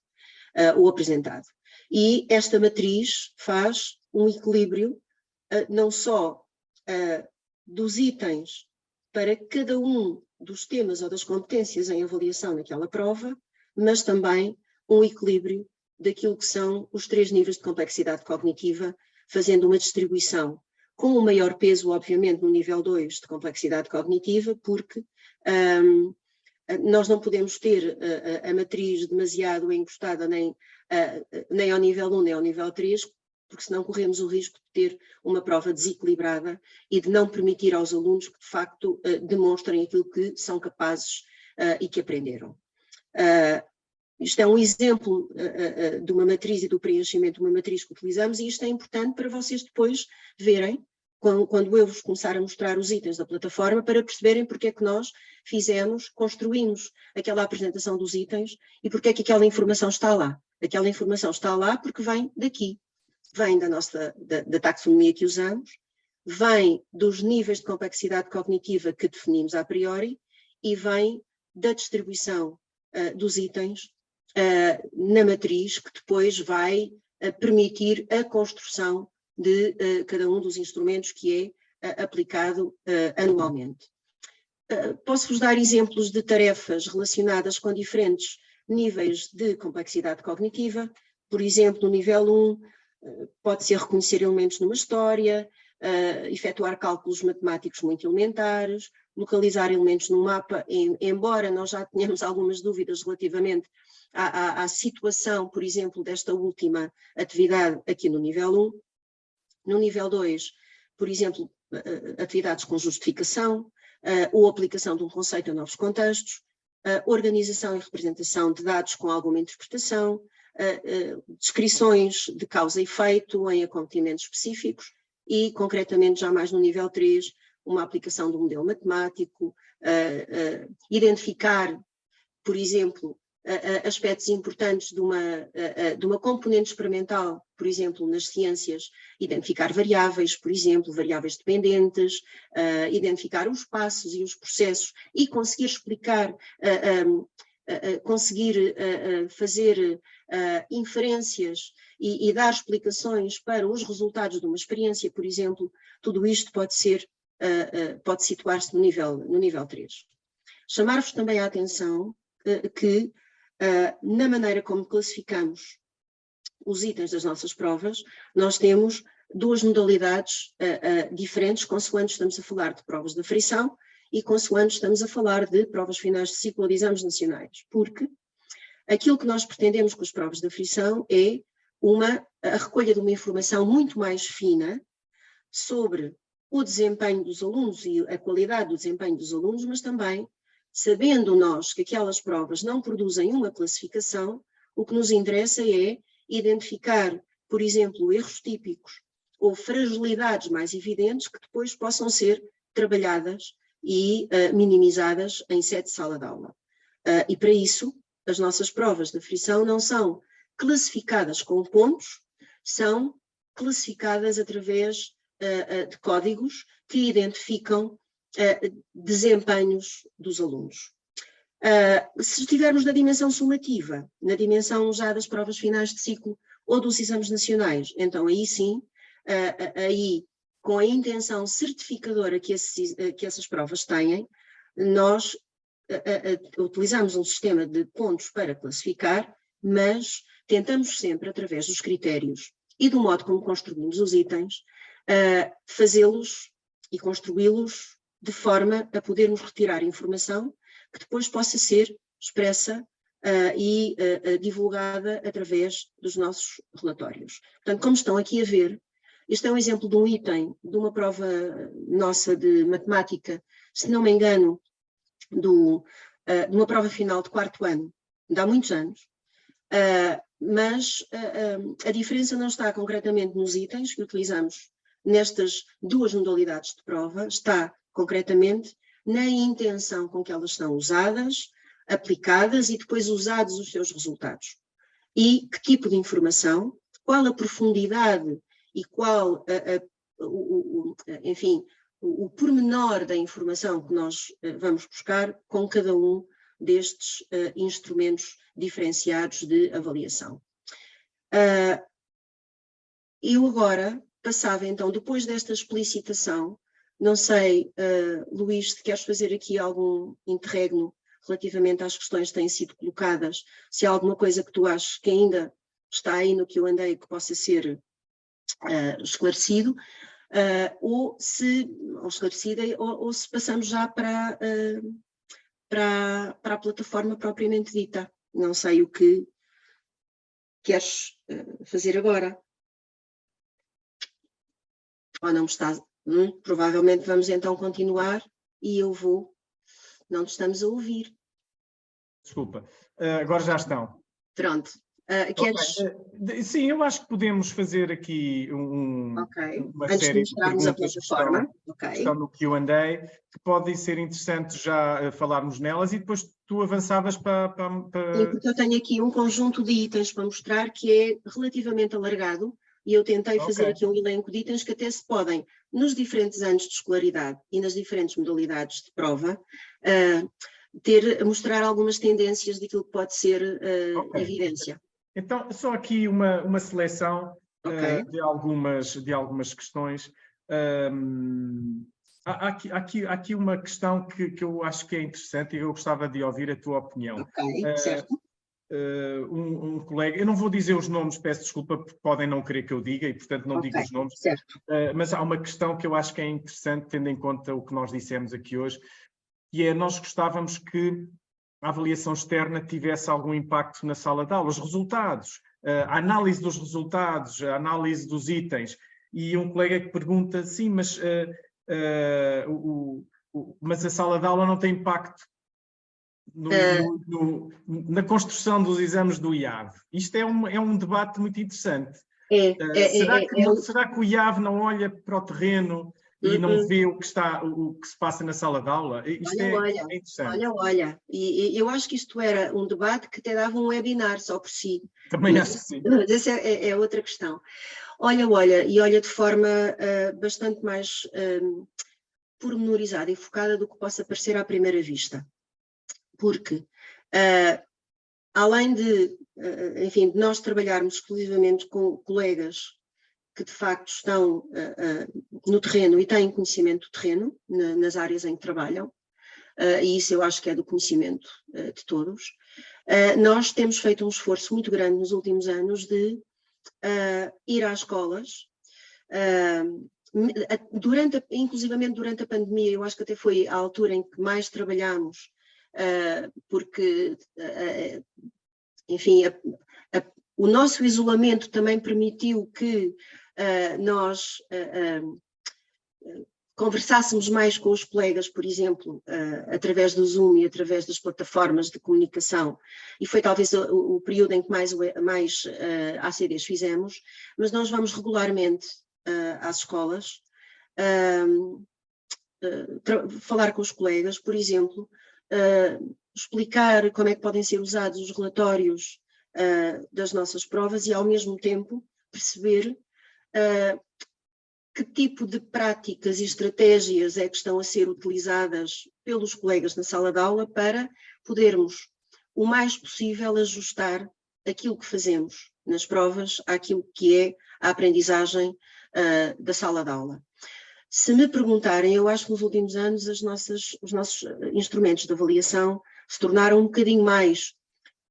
ou apresentado. E esta matriz faz um equilíbrio não só dos itens para cada um dos temas ou das competências em avaliação naquela prova, mas também um equilíbrio daquilo que são os 3 níveis de complexidade cognitiva, fazendo uma distribuição com o maior peso, obviamente, no nível 2 de complexidade cognitiva, porque nós não podemos ter a matriz demasiado encostada nem ao nível 1 nem ao nível 3, porque senão corremos o risco de ter uma prova desequilibrada e de não permitir aos alunos que, de facto, demonstrem aquilo que são capazes e que aprenderam. Isto é um exemplo de uma matriz e do preenchimento de uma matriz que utilizamos, e isto é importante para vocês depois verem, quando eu vos começar a mostrar os itens da plataforma, para perceberem porque é que nós construímos aquela apresentação dos itens e porque é que aquela informação está lá. Aquela informação está lá porque vem daqui, vem da taxonomia que usamos, vem dos níveis de complexidade cognitiva que definimos a priori e vem da distribuição dos itens na matriz, que depois vai permitir a construção de cada um dos instrumentos que é aplicado anualmente. Posso-vos dar exemplos de tarefas relacionadas com diferentes níveis de complexidade cognitiva. Por exemplo, no nível 1, pode ser reconhecer elementos numa história, efetuar cálculos matemáticos muito elementares, localizar elementos no mapa, embora nós já tenhamos algumas dúvidas relativamente à situação, por exemplo, desta última atividade aqui no nível 1. No nível 2, por exemplo, atividades com justificação, ou aplicação de um conceito a novos contextos, organização e representação de dados com alguma interpretação, descrições de causa e efeito em acometimentos específicos e, concretamente, já mais no nível 3, uma aplicação de um modelo matemático, identificar, por exemplo, aspectos importantes de uma componente experimental, por exemplo, nas ciências, identificar variáveis, por exemplo, variáveis dependentes, identificar os passos e os processos e conseguir explicar, conseguir fazer inferências e dar explicações para os resultados de uma experiência, por exemplo. Tudo isto pode situar-se no nível 3. Chamar-vos também a atenção que na maneira como classificamos os itens das nossas provas, nós temos 2 modalidades diferentes, consoante estamos a falar de provas de aferição e consoante estamos a falar de provas finais de ciclo ou de exames nacionais, porque aquilo que nós pretendemos com as provas de aferição é a recolha de uma informação muito mais fina sobre o desempenho dos alunos e a qualidade do desempenho dos alunos, mas também sabendo nós que aquelas provas não produzem uma classificação, o que nos interessa é identificar, por exemplo, erros típicos ou fragilidades mais evidentes que depois possam ser trabalhadas e minimizadas em sede de sala de aula. E para isso, as nossas provas de aferição não são classificadas com pontos, são classificadas através de códigos que identificam desempenhos dos alunos. Se estivermos na dimensão sumativa, na dimensão já das provas finais de ciclo ou dos exames nacionais, então aí sim, aí com a intenção certificadora que essas provas têm, nós utilizamos um sistema de pontos para classificar, mas tentamos sempre, através dos critérios e do modo como construímos os itens, fazê-los e construí-los de forma a podermos retirar informação que depois possa ser expressa e divulgada através dos nossos relatórios. Portanto, como estão aqui a ver, este é um exemplo de um item de uma prova nossa de matemática, se não me engano, de uma prova final de 4º ano, de há muitos anos, Mas a diferença não está concretamente nos itens que utilizamos nestas duas modalidades de prova, está concretamente na intenção com que elas são usadas, aplicadas e depois usados os seus resultados. E que tipo de informação, qual a profundidade e qual, enfim, o pormenor da informação que nós vamos buscar com cada um destes instrumentos diferenciados de avaliação. Eu agora passava então, depois desta explicitação, não sei, Luís, se queres fazer aqui algum interregno relativamente às questões que têm sido colocadas, se há alguma coisa que tu achas que ainda está aí no Q&A que possa ser esclarecido, ou se passamos já para a plataforma propriamente dita. Não sei o que queres fazer agora. Ou não me estás... provavelmente vamos então continuar e eu vou... Não te estamos a ouvir. Desculpa, agora já estão. Pronto. Queres... Sim, eu acho que podemos fazer aqui uma Antes série de mostrarmos a plataforma, que estão no Q&A, que podem ser interessantes já falarmos nelas e depois tu avançavas para... Sim, porque eu tenho aqui um conjunto de itens para mostrar que é relativamente alargado e eu tentei fazer aqui um elenco de itens que até se podem, nos diferentes anos de escolaridade e nas diferentes modalidades de prova, mostrar algumas tendências daquilo que pode ser evidência. Então, só aqui uma seleção de algumas questões. Há aqui uma questão que eu acho que é interessante e eu gostava de ouvir a tua opinião. Certo. Um colega, eu não vou dizer os nomes, peço desculpa, porque podem não querer que eu diga e, portanto, não digo os nomes. Certo. Mas há uma questão que eu acho que é interessante, tendo em conta o que nós dissemos aqui hoje, e é, nós gostávamos que a avaliação externa tivesse algum impacto na sala de aula, os resultados, a análise dos resultados, a análise dos itens. E um colega que pergunta, sim, mas a sala de aula não tem impacto na construção dos exames do IAV. Isto é um debate muito interessante. Será que o IAV não olha para o terreno e não vê o que se passa na sala de aula? Isto é interessante. Olha. E eu acho que isto era um debate que até dava um webinar só por si. Também acho que sim. Essa é outra questão. Olha de forma bastante mais pormenorizada e focada do que possa parecer à primeira vista. Porque, além de, enfim, de nós trabalharmos exclusivamente com colegas que de facto estão no terreno e têm conhecimento do terreno, nas áreas em que trabalham, e isso eu acho que é do conhecimento de todos, nós temos feito um esforço muito grande nos últimos anos de ir às escolas, inclusivamente durante a pandemia, eu acho que até foi a altura em que mais trabalhámos, porque, enfim, o nosso isolamento também permitiu que nós conversássemos mais com os colegas, por exemplo, através do Zoom e através das plataformas de comunicação, e foi talvez o período em que mais ACDs fizemos, mas nós vamos regularmente às escolas falar com os colegas, por exemplo, explicar como é que podem ser usados os relatórios das nossas provas e, ao mesmo tempo, perceber que tipo de práticas e estratégias é que estão a ser utilizadas pelos colegas na sala de aula para podermos, o mais possível, ajustar aquilo que fazemos nas provas àquilo que é a aprendizagem da sala de aula. Se me perguntarem, eu acho que nos últimos anos os nossos instrumentos de avaliação se tornaram um bocadinho mais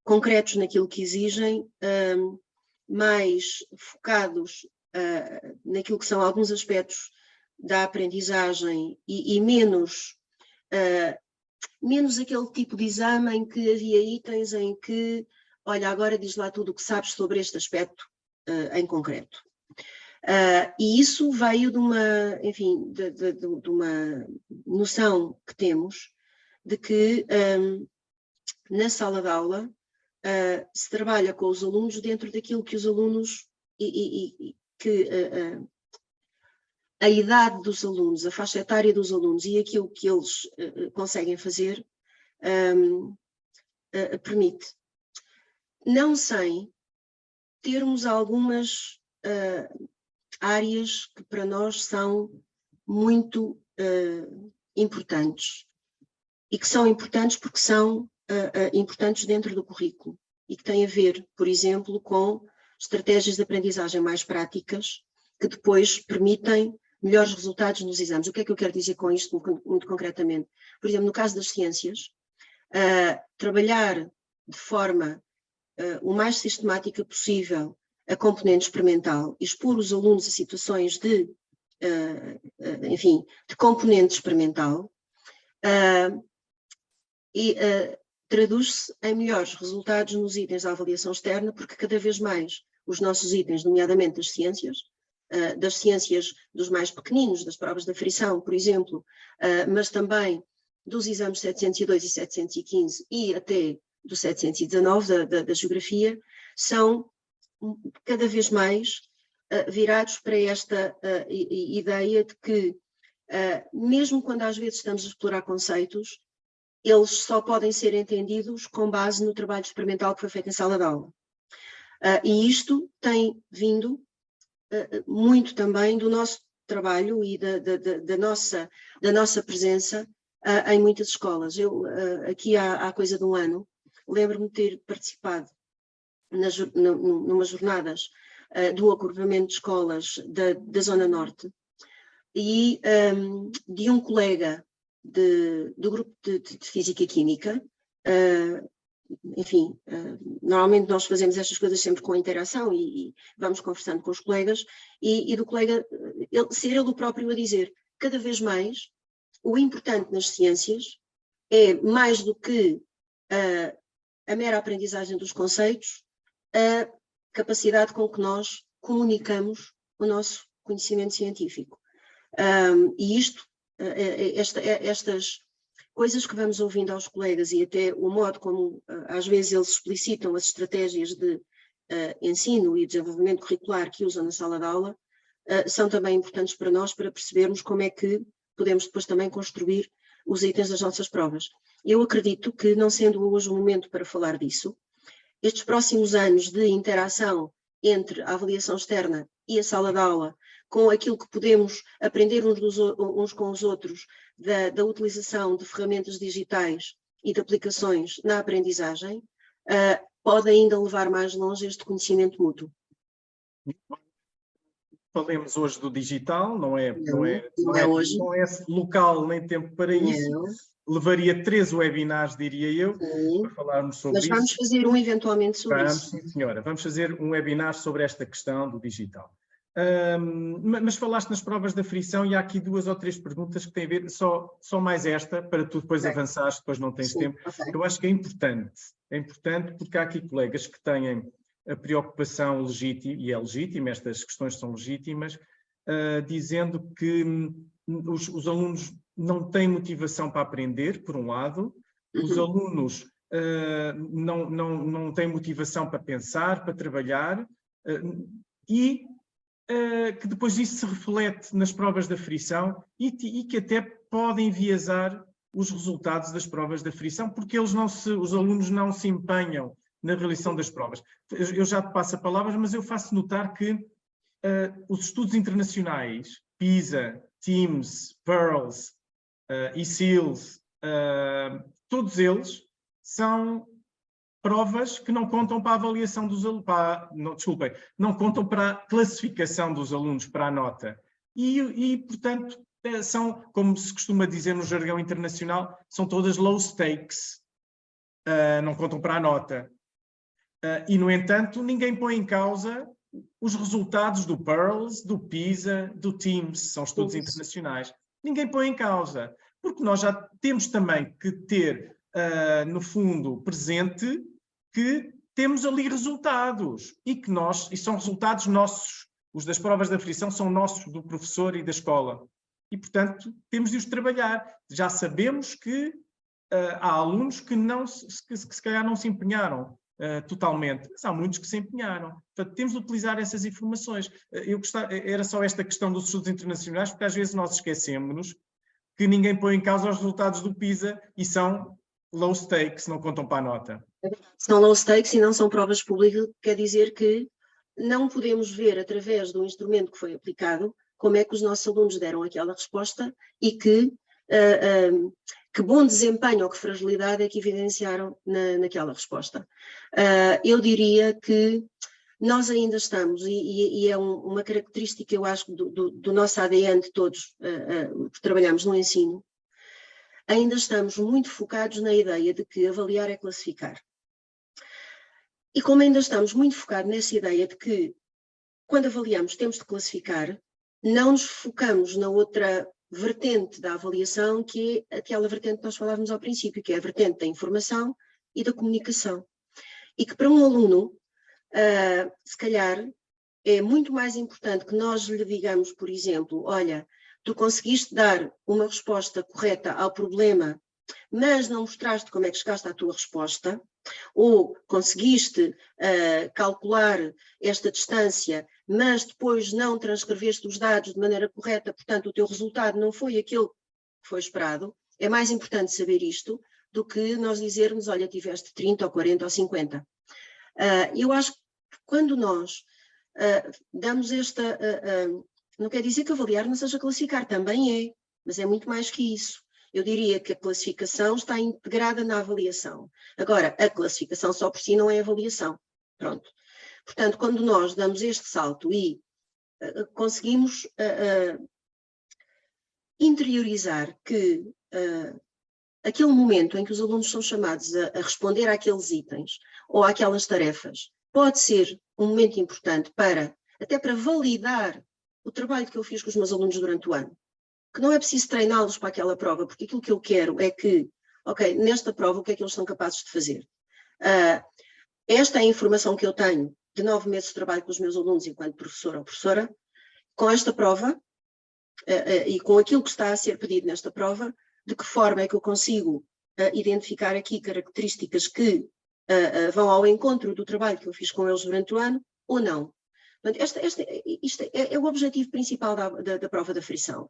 concretos naquilo que exigem, mais focados naquilo que são alguns aspectos da aprendizagem e menos aquele tipo de exame em que havia itens em que, olha, agora diz lá tudo o que sabes sobre este aspecto em concreto. E isso veio de uma, enfim, de uma noção que temos de que na sala de aula se trabalha com os alunos dentro daquilo que os alunos a idade dos alunos, a faixa etária dos alunos e aquilo que eles conseguem fazer permite. Não sem termos algumas áreas que para nós são muito importantes e que são importantes porque são importantes dentro do currículo e que têm a ver, por exemplo, com estratégias de aprendizagem mais práticas que depois permitem melhores resultados nos exames. O que é que eu quero dizer com isto muito concretamente? Por exemplo, no caso das ciências, trabalhar de forma o mais sistemática possível a componente experimental, expor os alunos a situações de componente experimental traduz-se em melhores resultados nos itens da avaliação externa, porque cada vez mais os nossos itens, nomeadamente das ciências dos mais pequeninos, das provas de aferição, por exemplo, mas também dos exames 702 e 715 e até do 719 da geografia, são cada vez mais virados para esta ideia de que, mesmo quando às vezes estamos a explorar conceitos, eles só podem ser entendidos com base no trabalho experimental que foi feito em sala de aula. E isto tem vindo muito também do nosso trabalho e da nossa presença em muitas escolas. Eu, aqui há coisa de um ano, lembro-me de ter participado numas jornadas do agrupamento de escolas da Zona Norte e de um colega do grupo de Física e Química. Normalmente nós fazemos estas coisas sempre com interação e vamos conversando com os colegas e do colega, ser ele o próprio a dizer, cada vez mais o importante nas ciências é mais do que a mera aprendizagem dos conceitos, a capacidade com que nós comunicamos o nosso conhecimento científico. E isto, estas coisas que vamos ouvindo aos colegas e até o modo como às vezes eles explicitam as estratégias de ensino e desenvolvimento curricular que usam na sala de aula, são também importantes para nós para percebermos como é que podemos depois também construir os itens das nossas provas. Eu acredito que, não sendo hoje o momento para falar disso, estes próximos anos de interação entre a avaliação externa e a sala de aula, com aquilo que podemos aprender uns com os outros, da utilização de ferramentas digitais e de aplicações na aprendizagem, pode ainda levar mais longe este conhecimento mútuo. Falemos hoje do digital, não é hoje. Não é local nem tempo para isso. Levaria 3 webinars, diria eu, para falarmos sobre isso. Mas vamos fazer um eventualmente sobre isso. Sim, senhora. Vamos fazer um webinar sobre esta questão do digital. Mas falaste nas provas da aferição e há aqui 2 ou 3 perguntas que têm a ver, só mais esta, para tu depois avançares, depois não tens tempo. Eu acho que é importante porque há aqui colegas que têm a preocupação legítima, e é legítima, estas questões são legítimas, dizendo que os alunos não têm motivação para aprender, por um lado, os alunos não têm motivação para pensar, para trabalhar, e que depois isso se reflete nas provas de aferição e que até podem enviesar os resultados das provas de aferição, porque os alunos não se empenham na realização das provas. Eu já te passo a palavra, mas eu faço notar que os estudos internacionais, PISA, TIMSS, PIRLS, ESEALS, todos eles são provas que não contam para a avaliação dos alunos, não contam para a classificação dos alunos, para a nota. E portanto, são, como se costuma dizer no jargão internacional, são todas low stakes, não contam para a nota. E, no entanto, ninguém põe em causa os resultados do PIRLS, do PISA, do TIMSS, são estudos internacionais. Ninguém põe em causa, porque nós já temos também que ter, no fundo, presente que temos ali resultados e são resultados nossos. Os das provas de aferição são nossos, do professor e da escola. E, portanto, temos de os trabalhar. Já sabemos que há alunos que se calhar não se empenharam totalmente, mas há muitos que se empenharam. Portanto, temos de utilizar essas informações. Era só esta questão dos estudos internacionais, porque às vezes nós esquecemos-nos que ninguém põe em causa os resultados do PISA e são low stakes, não contam para a nota. São low stakes e não são provas públicas, quer dizer que não podemos ver através do instrumento que foi aplicado como é que os nossos alunos deram aquela resposta e que bom desempenho ou que fragilidade é que evidenciaram naquela resposta. Eu diria que nós ainda estamos, e é uma característica, eu acho, do nosso ADN de todos que trabalhamos no ensino, ainda estamos muito focados na ideia de que avaliar é classificar. E como ainda estamos muito focados nessa ideia de que, quando avaliamos, temos de classificar, não nos focamos na outra vertente da avaliação, que é aquela vertente que nós falávamos ao princípio, que é a vertente da informação e da comunicação. E que para um aluno, se calhar, é muito mais importante que nós lhe digamos, por exemplo, olha, tu conseguiste dar uma resposta correta ao problema, mas não mostraste como é que chegaste à tua resposta, ou conseguiste calcular esta distância, mas depois não transcreveste os dados de maneira correta, portanto o teu resultado não foi aquele que foi esperado. É mais importante saber isto do que nós dizermos, olha, tiveste 30 ou 40 ou 50. Eu acho que quando nós damos esta... não quer dizer que avaliar não seja classificar, também é, mas é muito mais que isso. Eu diria que a classificação está integrada na avaliação. Agora, a classificação só por si não é avaliação. Pronto. Portanto, quando nós damos este salto e conseguimos interiorizar que aquele momento em que os alunos são chamados a responder àqueles itens ou àquelas tarefas pode ser um momento importante até para validar o trabalho que eu fiz com os meus alunos durante o ano. Que não é preciso treiná-los para aquela prova, porque aquilo que eu quero é que, ok, nesta prova o que é que eles são capazes de fazer? Esta é a informação que eu tenho de 9 meses de trabalho com os meus alunos enquanto professora ou professora. Com esta prova e com aquilo que está a ser pedido nesta prova, de que forma é que eu consigo identificar aqui características que vão ao encontro do trabalho que eu fiz com eles durante o ano ou não. Portanto, isto é o objetivo principal da prova da frição.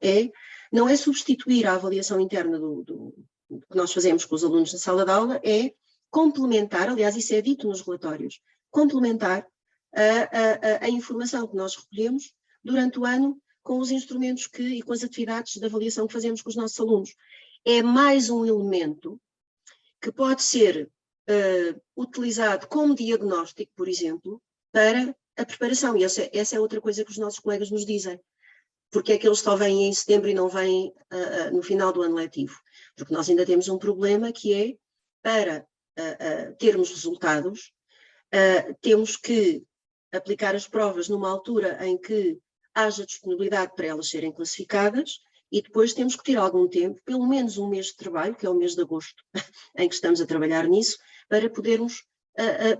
Não é substituir a avaliação interna do que nós fazemos com os alunos na sala de aula, é complementar, aliás, isso é dito nos relatórios, complementar a informação que nós recolhemos durante o ano com os instrumentos e com as atividades de avaliação que fazemos com os nossos alunos. É mais um elemento que pode ser utilizado como diagnóstico, por exemplo, para a preparação, e essa é outra coisa que os nossos colegas nos dizem. Porque é que eles só vêm em setembro e não vêm no final do ano letivo? Porque nós ainda temos um problema que é, para termos resultados, temos que aplicar as provas numa altura em que haja disponibilidade para elas serem classificadas e depois temos que ter algum tempo, pelo menos um mês de trabalho, que é o mês de agosto, em que estamos a trabalhar nisso, para podermos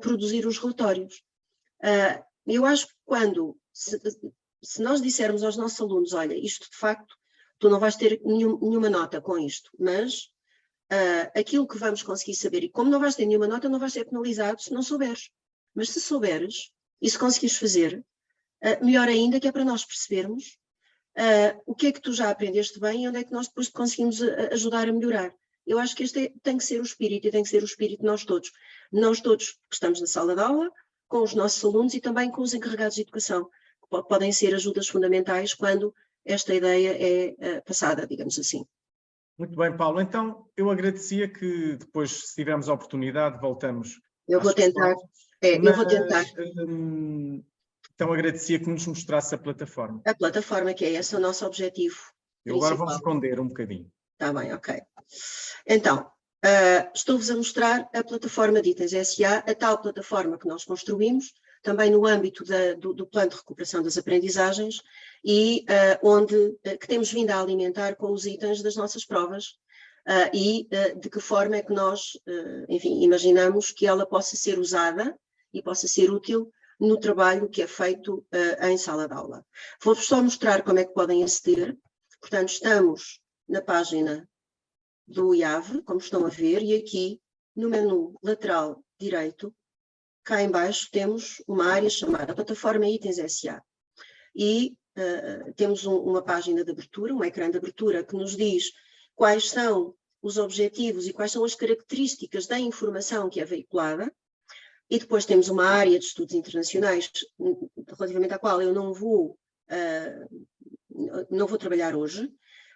produzir os relatórios. Eu acho que se nós dissermos aos nossos alunos, olha, isto de facto, tu não vais ter nenhuma nota com isto, mas aquilo que vamos conseguir saber, e como não vais ter nenhuma nota, não vais ser penalizado se não souberes. Mas se souberes, e se conseguires fazer, melhor ainda, que é para nós percebermos o que é que tu já aprendeste bem e onde é que nós depois te conseguimos ajudar a melhorar. Eu acho que este tem que ser o espírito, e tem que ser o espírito de nós todos. Nós todos que estamos na sala de aula, com os nossos alunos e também com os encarregados de educação, que podem ser ajudas fundamentais quando esta ideia é passada, digamos assim. Muito bem, Paulo. Então, eu agradecia que depois, se tivermos a oportunidade, voltamos. Eu vou tentar. Eu vou tentar. Então, agradecia que nos mostrasse a plataforma. A plataforma, que é esse o nosso objetivo. Eu agora vou esconder um bocadinho. Está bem, ok. Então, estou-vos a mostrar a plataforma de Itens SA, a tal plataforma que nós construímos, também no âmbito do plano de recuperação das aprendizagens e que temos vindo a alimentar com os itens das nossas provas e de que forma é que nós, enfim, imaginamos que ela possa ser usada e possa ser útil no trabalho que é feito em sala de aula. Vou-vos só mostrar como é que podem aceder. Portanto, estamos na página do IAV, como estão a ver, e aqui no menu lateral direito cá em baixo temos uma área chamada Plataforma Itens SA. E temos uma página de abertura, um ecrã de abertura que nos diz quais são os objetivos e quais são as características da informação que é veiculada. E depois temos uma área de estudos internacionais, relativamente à qual eu não vou trabalhar hoje,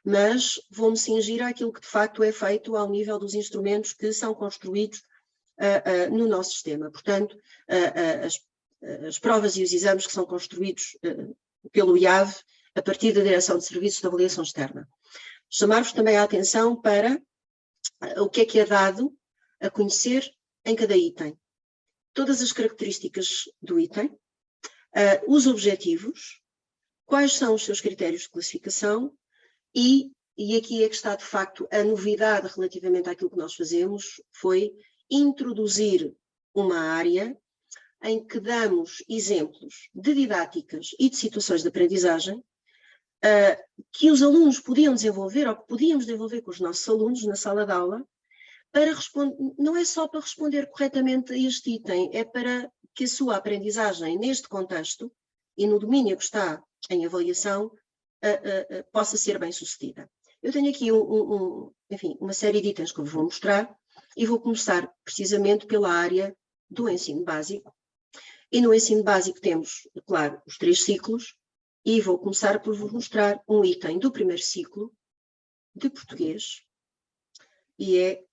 mas vou-me cingir àquilo que de facto é feito ao nível dos instrumentos que são construídos no nosso sistema. Portanto, as provas e os exames que são construídos pelo IAV a partir da Direção de Serviços de Avaliação Externa. Chamar-vos também a atenção para o que é dado a conhecer em cada item. Todas as características do item, os objetivos, quais são os seus critérios de classificação e aqui é que está de facto a novidade relativamente àquilo que nós fazemos, foi introduzir uma área em que damos exemplos de didáticas e de situações de aprendizagem que os alunos podiam desenvolver ou que podíamos desenvolver com os nossos alunos na sala de aula, para responder, não é só para responder corretamente a este item, é para que a sua aprendizagem neste contexto e no domínio que está em avaliação possa ser bem sucedida. Eu tenho aqui enfim, uma série de itens que eu vos vou mostrar e vou começar precisamente pela área do ensino básico. E no ensino básico temos, claro, os 3 ciclos e vou começar por vos mostrar um item do primeiro ciclo de português e é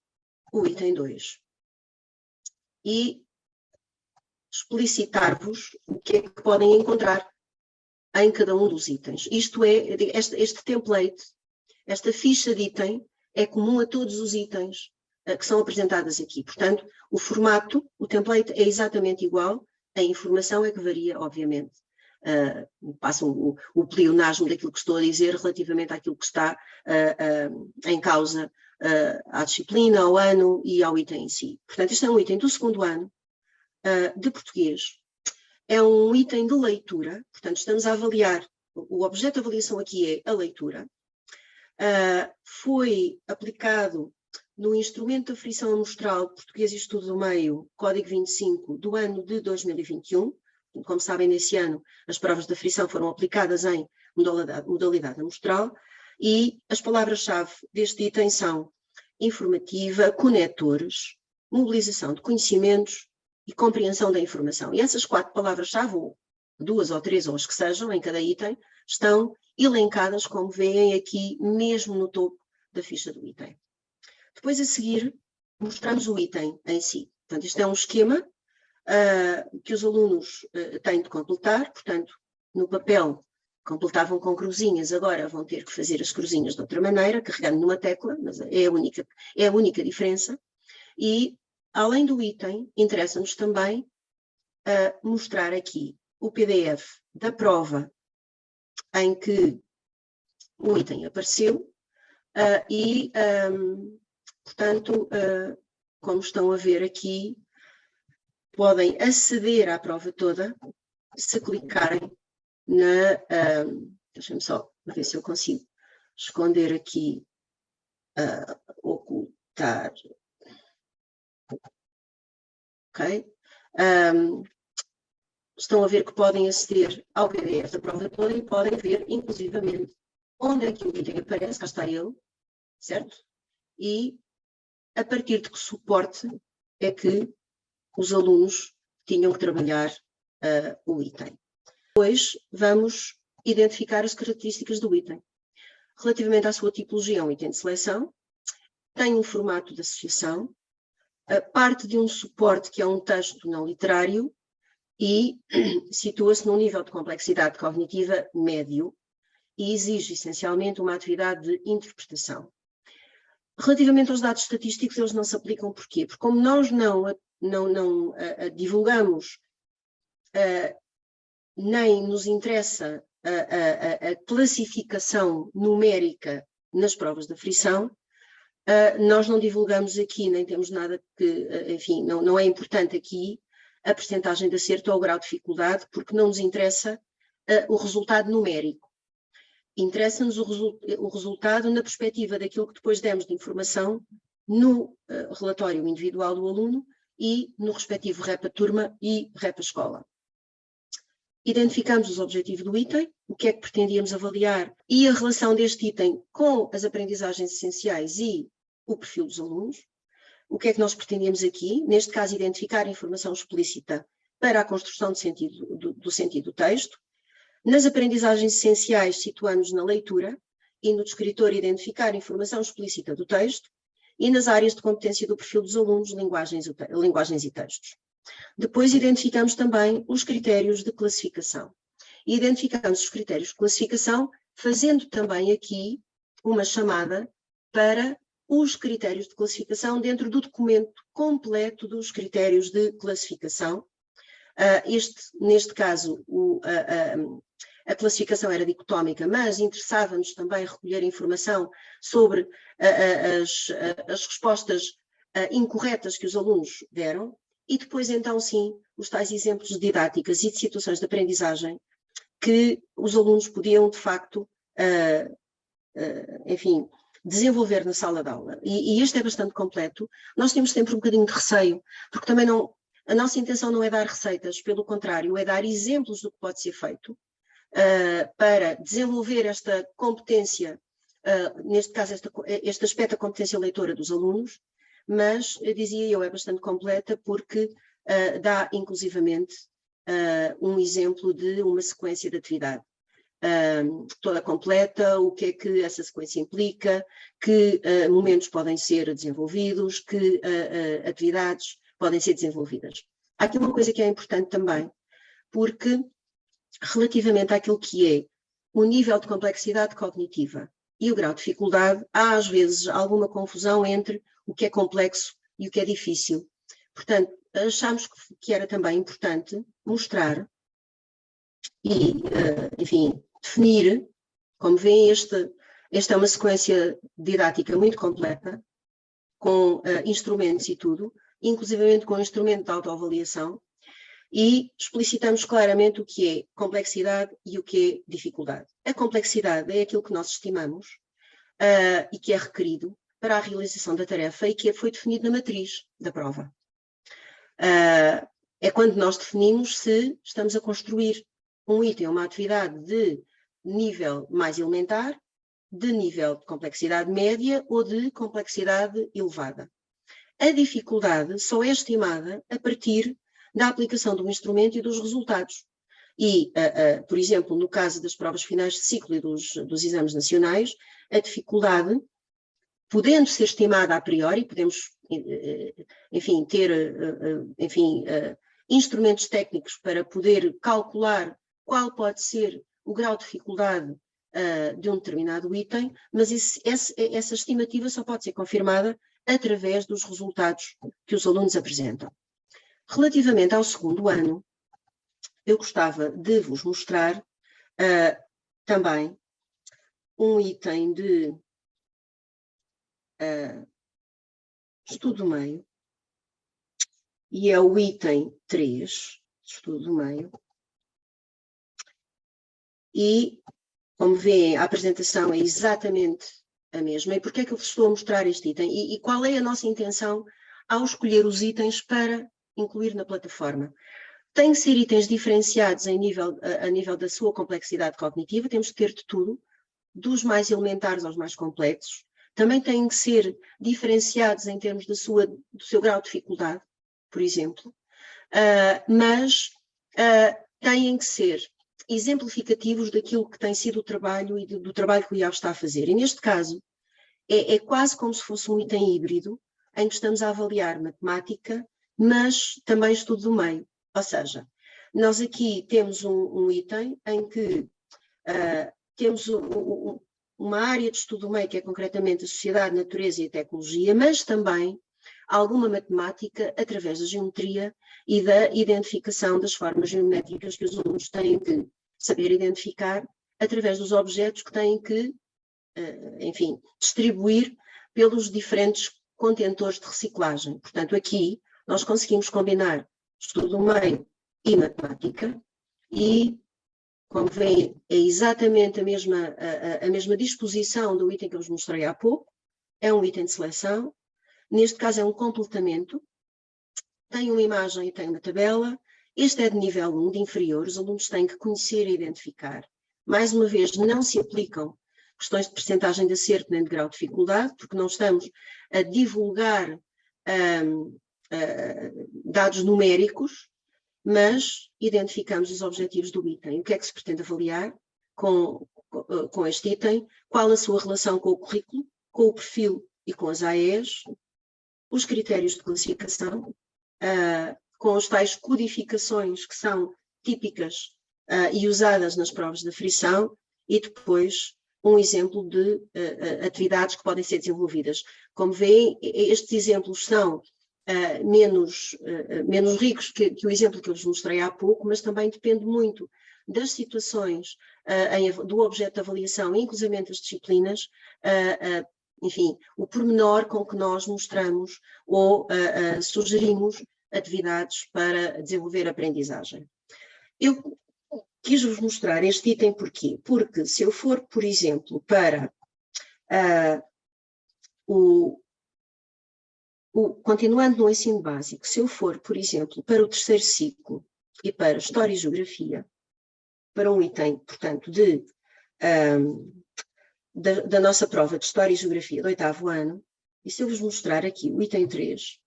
o item 2. E explicitar-vos o que é que podem encontrar em cada um dos itens. Isto é, este template, esta ficha de item é comum a todos os itens que são apresentados aqui. Portanto, o formato, o template é exatamente igual, a informação é que varia, obviamente. Passam o pleonasmo daquilo que estou a dizer relativamente àquilo que está em causa à disciplina, ao ano e ao item em si. Portanto, este é um item do 2º ano de português. É um item de leitura, portanto, estamos a avaliar, o objeto de avaliação aqui é a leitura. Foi aplicado no instrumento de aferição amostral Português e Estudo do Meio, Código 25, do ano de 2021. Como sabem, nesse ano, as provas de aferição foram aplicadas em modalidade amostral e as palavras-chave deste item são informativa, conectores, mobilização de conhecimentos e compreensão da informação. E essas 4 palavras-chave, ou 2 ou 3, ou as que sejam, em cada item, estão elencadas, como veem aqui, mesmo no topo da ficha do item. Depois, a seguir, mostramos o item em si. Portanto, isto é um esquema que os alunos têm de completar, portanto, no papel completavam com cruzinhas, agora vão ter que fazer as cruzinhas de outra maneira, carregando numa tecla, mas é a única diferença. E, além do item, interessa-nos também mostrar aqui o PDF da prova em que o item apareceu portanto, como estão a ver aqui, podem aceder à prova toda se clicarem na... deixem-me só ver se eu consigo esconder aqui, ocultar. Ok? Estão a ver que podem aceder ao PDF da prova toda e podem ver, inclusivamente, onde é que o item aparece, cá está ele, certo? E a partir de que suporte é que os alunos tinham que trabalhar o item. Depois vamos identificar as características do item. Relativamente à sua tipologia, é um item de seleção, tem um formato de associação, parte de um suporte que é um texto não literário e situa-se num nível de complexidade cognitiva médio e exige essencialmente uma atividade de interpretação. Relativamente aos dados estatísticos, eles não se aplicam porquê? Porque como nós não divulgamos, nem nos interessa a classificação numérica nas provas de aferição, nós não divulgamos aqui, nem temos nada que, enfim, não é importante aqui a percentagem de acerto ou o grau de dificuldade, porque não nos interessa o resultado numérico. Interessa-nos o resultado na perspectiva daquilo que depois demos de informação no relatório individual do aluno e no respectivo REPA-turma e REPA-escola. Identificamos os objetivos do item, o que é que pretendíamos avaliar e a relação deste item com as aprendizagens essenciais e o perfil dos alunos. O que é que nós pretendíamos aqui? Neste caso, identificar informação explícita para a construção do sentido do texto. Nas aprendizagens essenciais, situamos na leitura e no descritor identificar informação explícita do texto e nas áreas de competência do perfil dos alunos, linguagens e textos. Depois identificamos também os critérios de classificação. E identificamos os critérios de classificação fazendo também aqui uma chamada para os critérios de classificação dentro do documento completo dos critérios de classificação. Neste caso, a classificação era dicotómica, mas interessava-nos também recolher informação sobre as respostas incorretas que os alunos deram e depois, então, sim, os tais exemplos de didáticas e de situações de aprendizagem que os alunos podiam, de facto, enfim, desenvolver na sala de aula. E este é bastante completo. Nós temos sempre um bocadinho de receio, porque também a nossa intenção não é dar receitas, pelo contrário, é dar exemplos do que pode ser feito para desenvolver esta competência, neste caso este aspecto da competência leitora dos alunos, mas, dizia eu, é bastante completa porque dá inclusivamente um exemplo de uma sequência de atividade. Toda completa, o que é que essa sequência implica, que momentos podem ser desenvolvidos, que atividades podem ser desenvolvidas. Há aqui uma coisa que é importante também, porque relativamente àquilo que é o nível de complexidade cognitiva e o grau de dificuldade, há às vezes alguma confusão entre o que é complexo e o que é difícil. Portanto, achámos que era também importante mostrar e, enfim, definir, como veem, esta é uma sequência didática muito completa, com instrumentos e tudo, inclusivamente com instrumento de autoavaliação, e explicitamos claramente o que é complexidade e o que é dificuldade. A complexidade é aquilo que nós estimamos e que é requerido para a realização da tarefa e que foi definido na matriz da prova. É quando nós definimos se estamos a construir um item, uma atividade de nível mais elementar, de nível de complexidade média ou de complexidade elevada. A dificuldade só é estimada a partir da aplicação do instrumento e dos resultados. E, por exemplo, no caso das provas finais de ciclo e dos exames nacionais, a dificuldade, podendo ser estimada a priori, podemos, enfim, ter, instrumentos técnicos para poder calcular qual pode ser o grau de dificuldade de um determinado item, mas essa estimativa só pode ser confirmada através dos resultados que os alunos apresentam. Relativamente ao segundo ano, eu gostava de vos mostrar também um item de estudo do meio, e é o item 3, de estudo do meio, e, como veem, a apresentação é exatamente a mesma. E porquê é que eu vos estou a mostrar este item? E qual é a nossa intenção ao escolher os itens para incluir na plataforma? Tem que ser itens diferenciados a nível da sua complexidade cognitiva, temos que ter de tudo, dos mais elementares aos mais complexos. Também têm que ser diferenciados em termos do seu grau de dificuldade, por exemplo, mas têm que ser exemplificativos daquilo que tem sido o trabalho e do trabalho que o IAV está a fazer. E neste caso, é quase como se fosse um item híbrido, em que estamos a avaliar matemática, mas também estudo do meio. Ou seja, nós aqui temos um item em que temos uma área de estudo do meio, que é concretamente a sociedade, a natureza e a tecnologia, mas também alguma matemática através da geometria e da identificação das formas geométricas que os alunos têm que saber identificar através dos objetos que têm que, enfim, distribuir pelos diferentes contentores de reciclagem. Portanto, aqui nós conseguimos combinar estudo do meio e matemática e, como veem, é exatamente a mesma disposição do item que eu vos mostrei há pouco. É um item de seleção. Neste caso é um completamento tem uma imagem e tem uma tabela. Este é de nível 1, de inferior, os alunos têm que conhecer e identificar. Mais uma vez, não se aplicam questões de percentagem de acerto nem de grau de dificuldade, porque não estamos a divulgar dados numéricos, mas identificamos os objetivos do item. O que é que se pretende avaliar com este item? Qual a sua relação com o currículo, com o perfil e com as AEs, os critérios de classificação, com as tais codificações que são típicas e usadas nas provas de aferição, e depois um exemplo de atividades que podem ser desenvolvidas. Como veem, estes exemplos são menos ricos que o exemplo que eu vos mostrei há pouco, mas também depende muito das situações, do objeto de avaliação, inclusivamente as disciplinas, enfim, o pormenor com que nós mostramos ou sugerimos atividades para desenvolver a aprendizagem. Eu quis-vos mostrar este item porquê? Porque se eu for, por exemplo, para continuando no ensino básico, se eu for, por exemplo, para o terceiro ciclo e para História e Geografia, para um item, portanto, da nossa prova de História e Geografia do 8º ano, e se eu vos mostrar aqui o item 3,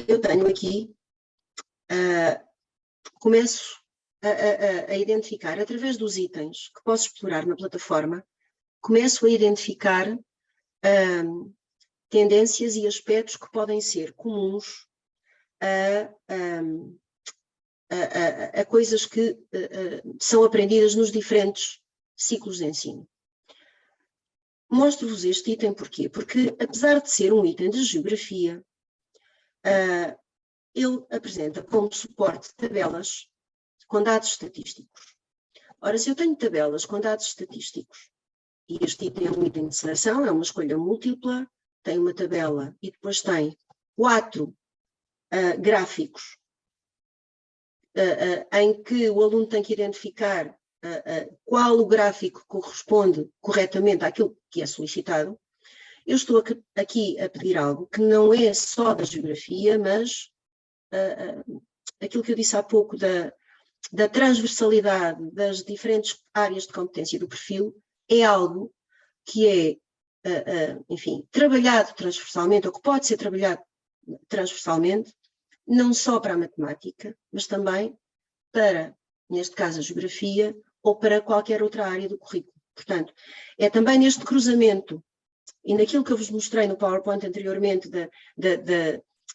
eu tenho aqui, começo a identificar, através dos itens que posso explorar na plataforma, começo a identificar tendências e aspectos que podem ser comuns a coisas que são aprendidas nos diferentes ciclos de ensino. Mostro-vos este item porquê? Porque, apesar de ser um item de geografia, ele apresenta como suporte tabelas com dados estatísticos. Ora, se eu tenho tabelas com dados estatísticos, e este item é um item de seleção, é uma escolha múltipla, tem uma tabela e depois tem 4 gráficos em que o aluno tem que identificar qual o gráfico corresponde corretamente àquilo que é solicitado. Eu estou aqui a pedir algo que não é só da geografia, mas aquilo que eu disse há pouco da transversalidade das diferentes áreas de competência do perfil é algo que é, enfim, trabalhado transversalmente, ou que pode ser trabalhado transversalmente, não só para a matemática, mas também para, neste caso, a geografia, ou para qualquer outra área do currículo. Portanto, é também neste cruzamento, e naquilo que eu vos mostrei no PowerPoint anteriormente,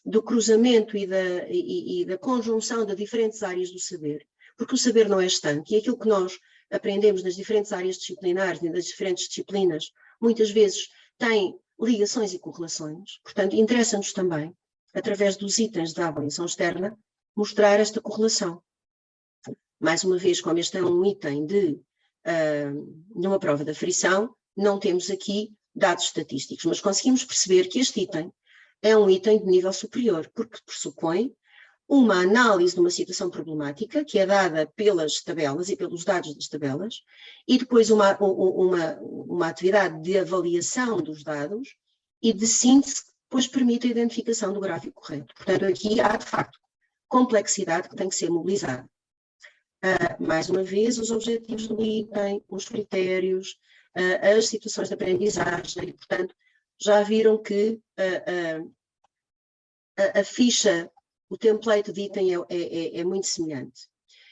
do cruzamento e da conjunção de diferentes áreas do saber, porque o saber não é estanque, e aquilo que nós aprendemos nas diferentes áreas disciplinares e das diferentes disciplinas, muitas vezes tem ligações e correlações, portanto, interessa-nos também, através dos itens da avaliação externa, mostrar esta correlação. Mais uma vez, como este é um item de uma prova de aferição, não temos aqui dados estatísticos, mas conseguimos perceber que este item é um item de nível superior, porque pressupõe uma análise de uma situação problemática, que é dada pelas tabelas e pelos dados das tabelas, e depois uma atividade de avaliação dos dados e de síntese que depois permite a identificação do gráfico correto. Portanto, aqui há, de facto, complexidade que tem que ser mobilizada. Mais uma vez, os objetivos do item, os critérios, as situações de aprendizagem, e, portanto, já viram que a ficha, o template de item é muito semelhante.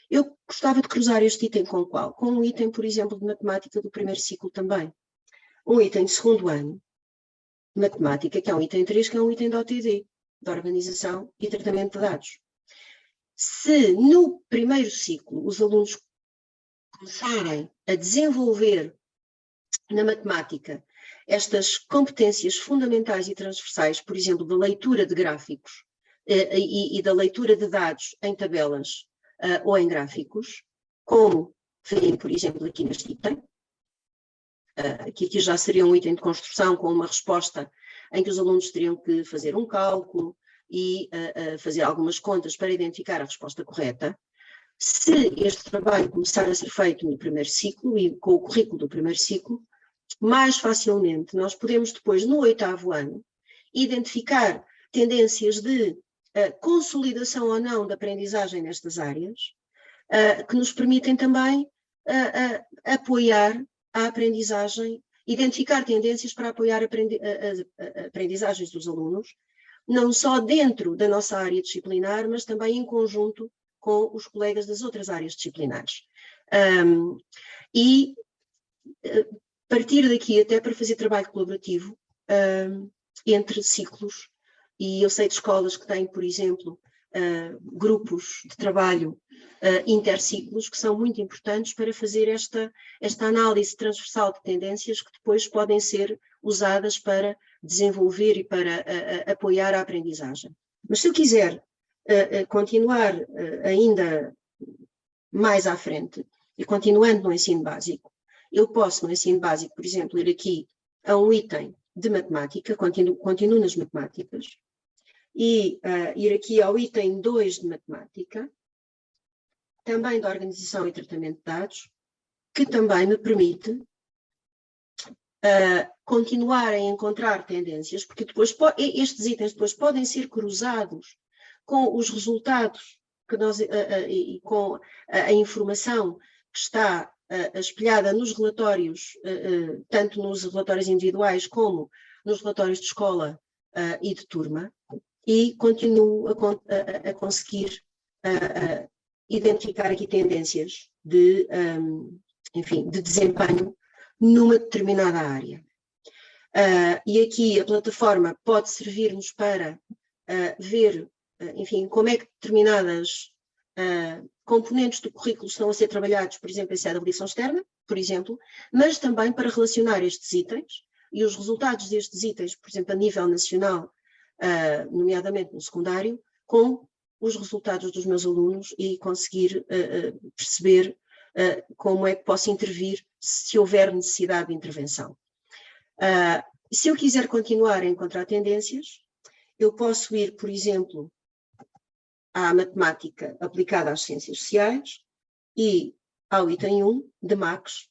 Eu gostava de cruzar este item com qual? Com um item, por exemplo, de matemática do primeiro ciclo também. Um item de segundo ano de matemática, que é um item 3, que é um item da OTD, de organização e tratamento de dados. Se no primeiro ciclo os alunos começarem a desenvolver na matemática estas competências fundamentais e transversais, por exemplo, da leitura de gráficos e da leitura de dados em tabelas ou em gráficos, como veem, por exemplo, aqui neste item, que aqui já seria um item de construção com uma resposta em que os alunos teriam que fazer um cálculo e fazer algumas contas para identificar a resposta correta. Se este trabalho começar a ser feito no primeiro ciclo e com o currículo do primeiro ciclo, mais facilmente nós podemos depois, no 8º ano, identificar tendências de consolidação ou não da aprendizagem nestas áreas, que nos permitem também apoiar a aprendizagem, identificar tendências para apoiar as aprendizagens dos alunos, não só dentro da nossa área disciplinar, mas também em conjunto com os colegas das outras áreas disciplinares. E partir daqui até para fazer trabalho colaborativo entre ciclos, e eu sei de escolas que têm, por exemplo, grupos de trabalho interciclos que são muito importantes para fazer esta análise transversal de tendências que depois podem ser usadas para desenvolver e para apoiar a aprendizagem. Mas se eu quiser continuar ainda mais à frente e continuando no ensino básico, eu posso no ensino básico, por exemplo, ir aqui a um item de matemática, continuo nas matemáticas, e ir aqui ao item 2 de matemática, também da organização e tratamento de dados, que também me permite continuar a encontrar tendências, porque depois estes itens depois podem ser cruzados com os resultados que nós, e com a informação que está espelhada nos relatórios, tanto nos relatórios individuais como nos relatórios de escola e de turma, e continuo a conseguir identificar aqui tendências de, enfim, de desempenho numa determinada área. E aqui a plataforma pode servir-nos para ver, enfim, como é que determinadas componentes do currículo estão a ser trabalhados, por exemplo, em sede de avaliação externa, por exemplo, mas também para relacionar estes itens e os resultados destes itens, por exemplo, a nível nacional, nomeadamente no secundário, com os resultados dos meus alunos e conseguir perceber como é que posso intervir se houver necessidade de intervenção. Se eu quiser continuar a encontrar tendências, eu posso ir, por exemplo, à matemática aplicada às ciências sociais e ao item 1 de MACS,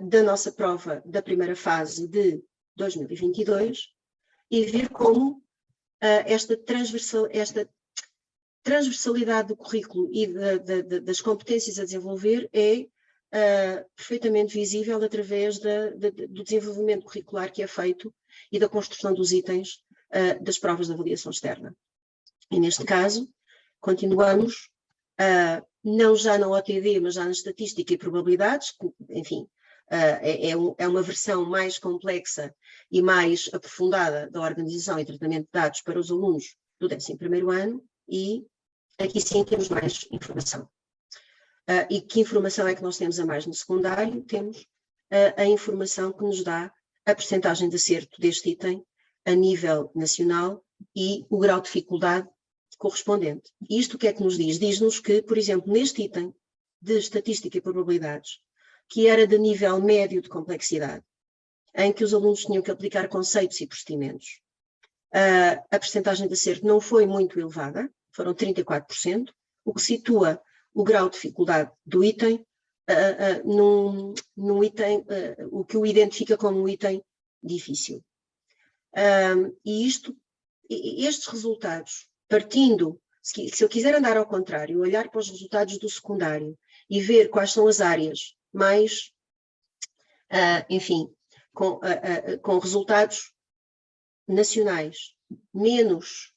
da nossa prova da primeira fase de 2022, e ver como esta transversalidade do currículo e das competências a desenvolver é perfeitamente visível através do desenvolvimento curricular que é feito e da construção dos itens das provas de avaliação externa. E neste caso, continuamos, não já na OTD, mas já na estatística e probabilidades, que, enfim, é uma versão mais complexa e mais aprofundada da organização e tratamento de dados para os alunos do 11º ano, e aqui sim temos mais informação. E que informação é que nós temos a mais no secundário? Temos a informação que nos dá a percentagem de acerto deste item a nível nacional e o grau de dificuldade correspondente. E isto o que é que nos diz? Diz-nos que, por exemplo, neste item de estatística e probabilidades, que era de nível médio de complexidade, em que os alunos tinham que aplicar conceitos e procedimentos, a percentagem de acerto não foi muito elevada, foram 34%, o que situa o grau de dificuldade do item num item, o que o identifica como um item difícil. E estes resultados, partindo, se eu quiser andar ao contrário, olhar para os resultados do secundário e ver quais são as áreas mais, enfim, com resultados nacionais menos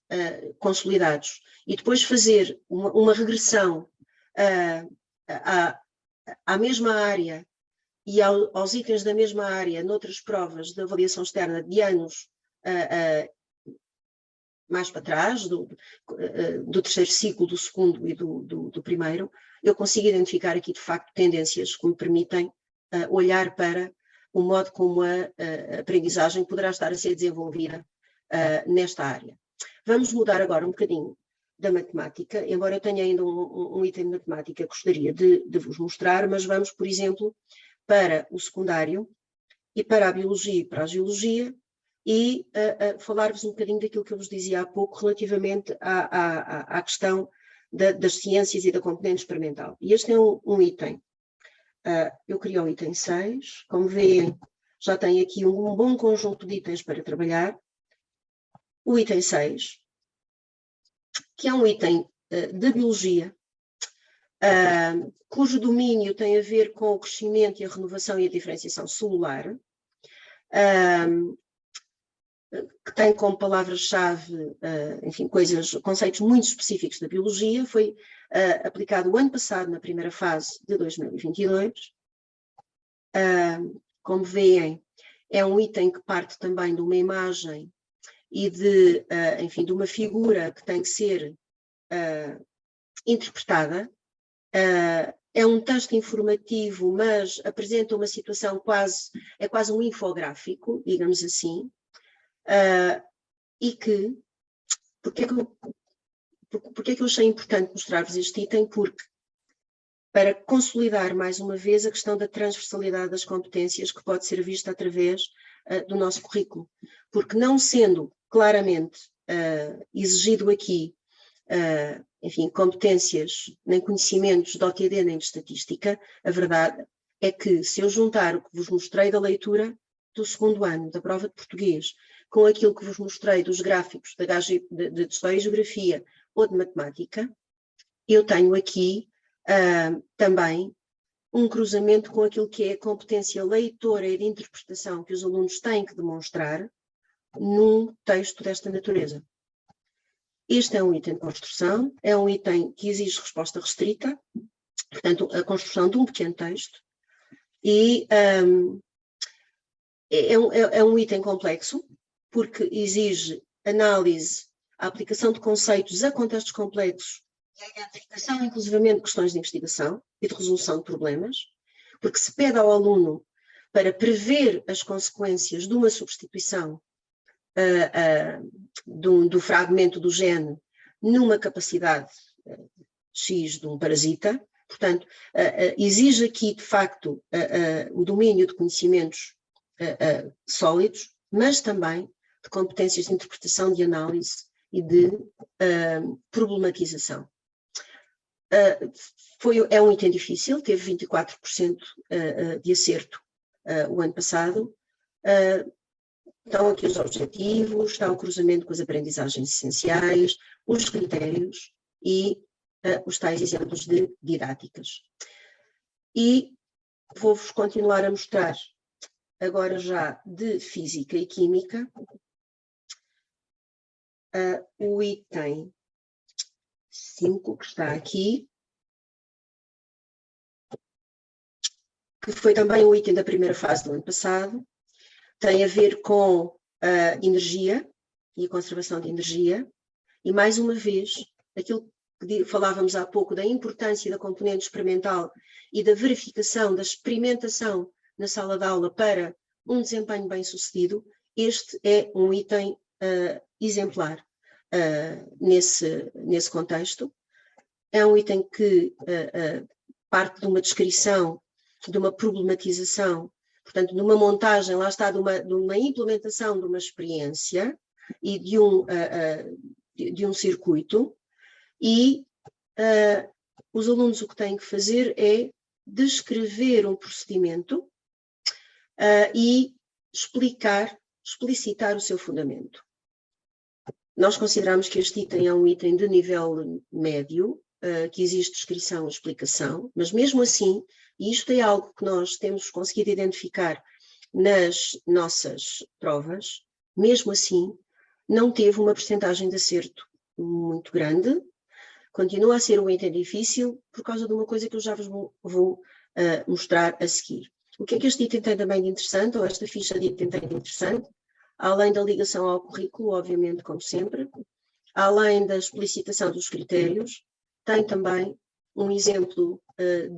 consolidados, e depois fazer uma regressão à mesma área e aos itens da mesma área noutras provas de avaliação externa de anos mais para trás, do terceiro ciclo, do segundo e do primeiro, eu consigo identificar aqui de facto tendências que me permitem olhar para o modo como a aprendizagem poderá estar a ser desenvolvida nesta área. Vamos mudar agora um bocadinho da matemática, embora eu tenha ainda um item de matemática que gostaria de vos mostrar, mas vamos, por exemplo, para o secundário e para a biologia e para a geologia e falar-vos um bocadinho daquilo que eu vos dizia há pouco relativamente à questão das ciências e da componente experimental. E este é um item. Eu criei o item 6, como veem, já tenho aqui um bom conjunto de itens para trabalhar, o item 6, que é um item da biologia, cujo domínio tem a ver com o crescimento e a renovação e a diferenciação celular, que tem como palavra-chave, enfim, conceitos muito específicos da biologia. Foi aplicado o ano passado, na primeira fase de 2022. Como veem, é um item que parte também de uma imagem e de, enfim, de uma figura que tem que ser interpretada. É um texto informativo, mas apresenta uma situação é quase um infográfico, digamos assim, e que, porque é que eu achei importante mostrar-vos este item? Porque para consolidar mais uma vez a questão da transversalidade das competências que pode ser vista através do nosso currículo, porque não sendo claramente exigido aqui enfim, competências nem conhecimentos de OTD nem de estatística, a verdade é que se eu juntar o que vos mostrei da leitura do segundo ano da prova de português com aquilo que vos mostrei dos gráficos de História e Geografia ou de Matemática, eu tenho aqui também um cruzamento com aquilo que é a competência leitora e de interpretação que os alunos têm que demonstrar num texto desta natureza. Este é um item de construção, é um item que exige resposta restrita, portanto, a construção de um pequeno texto, e é um item complexo, porque exige análise, a aplicação de conceitos a contextos complexos, e a identificação, inclusivamente, de questões de investigação e de resolução de problemas, porque se pede ao aluno para prever as consequências de uma substituição do fragmento do gene numa capacidade X de um parasita. Portanto, exige aqui, de facto, o domínio de conhecimentos sólidos, mas também de competências de interpretação, de análise e de problematização. É um item difícil, teve 24% de acerto o ano passado. Estão aqui os objetivos, está o cruzamento com as aprendizagens essenciais, os critérios e os tais exemplos de didáticas. E vou-vos continuar a mostrar, agora já de Física e Química, o item 5, que está aqui, que foi também um item da primeira fase do ano passado. Tem a ver com a energia e a conservação de energia, e mais uma vez, aquilo que falávamos há pouco da importância da componente experimental e da verificação, da experimentação na sala de aula para um desempenho bem-sucedido, este é um item exemplar nesse contexto. É um item que parte de uma descrição, de uma problematização, portanto, de uma montagem, lá está, de uma implementação de uma experiência e de um circuito, e os alunos o que têm que fazer é descrever um procedimento e explicitar o seu fundamento. Nós consideramos que este item é um item de nível médio, que exige descrição e explicação, mas mesmo assim, e isto é algo que nós temos conseguido identificar nas nossas provas, mesmo assim, não teve uma percentagem de acerto muito grande, continua a ser um item difícil por causa de uma coisa que eu já vos vou mostrar a seguir. O que é que este item tem também de interessante, ou esta ficha de item tem de interessante? Além da ligação ao currículo, obviamente, como sempre, além da explicitação dos critérios, tem também um exemplo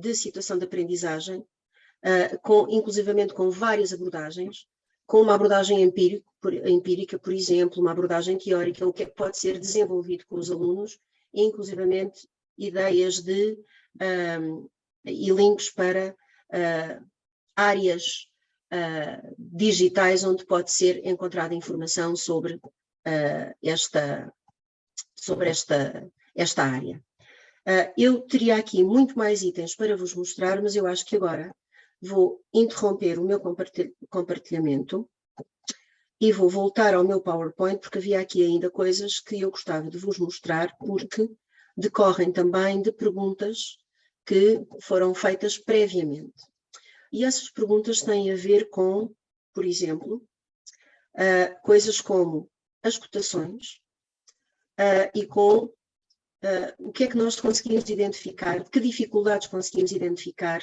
de situação de aprendizagem, inclusivamente com várias abordagens, com uma abordagem empírica, por exemplo, uma abordagem teórica, o que é que pode ser desenvolvido com os alunos, e inclusivamente ideias e links para áreas digitais onde pode ser encontrada informação sobre esta área. Eu teria aqui muito mais itens para vos mostrar, mas eu acho que agora vou interromper o meu compartilhamento e vou voltar ao meu PowerPoint, porque havia aqui ainda coisas que eu gostava de vos mostrar, porque decorrem também de perguntas que foram feitas previamente. E essas perguntas têm a ver com, por exemplo, coisas como as cotações e com o que é que nós conseguimos identificar, que dificuldades conseguimos identificar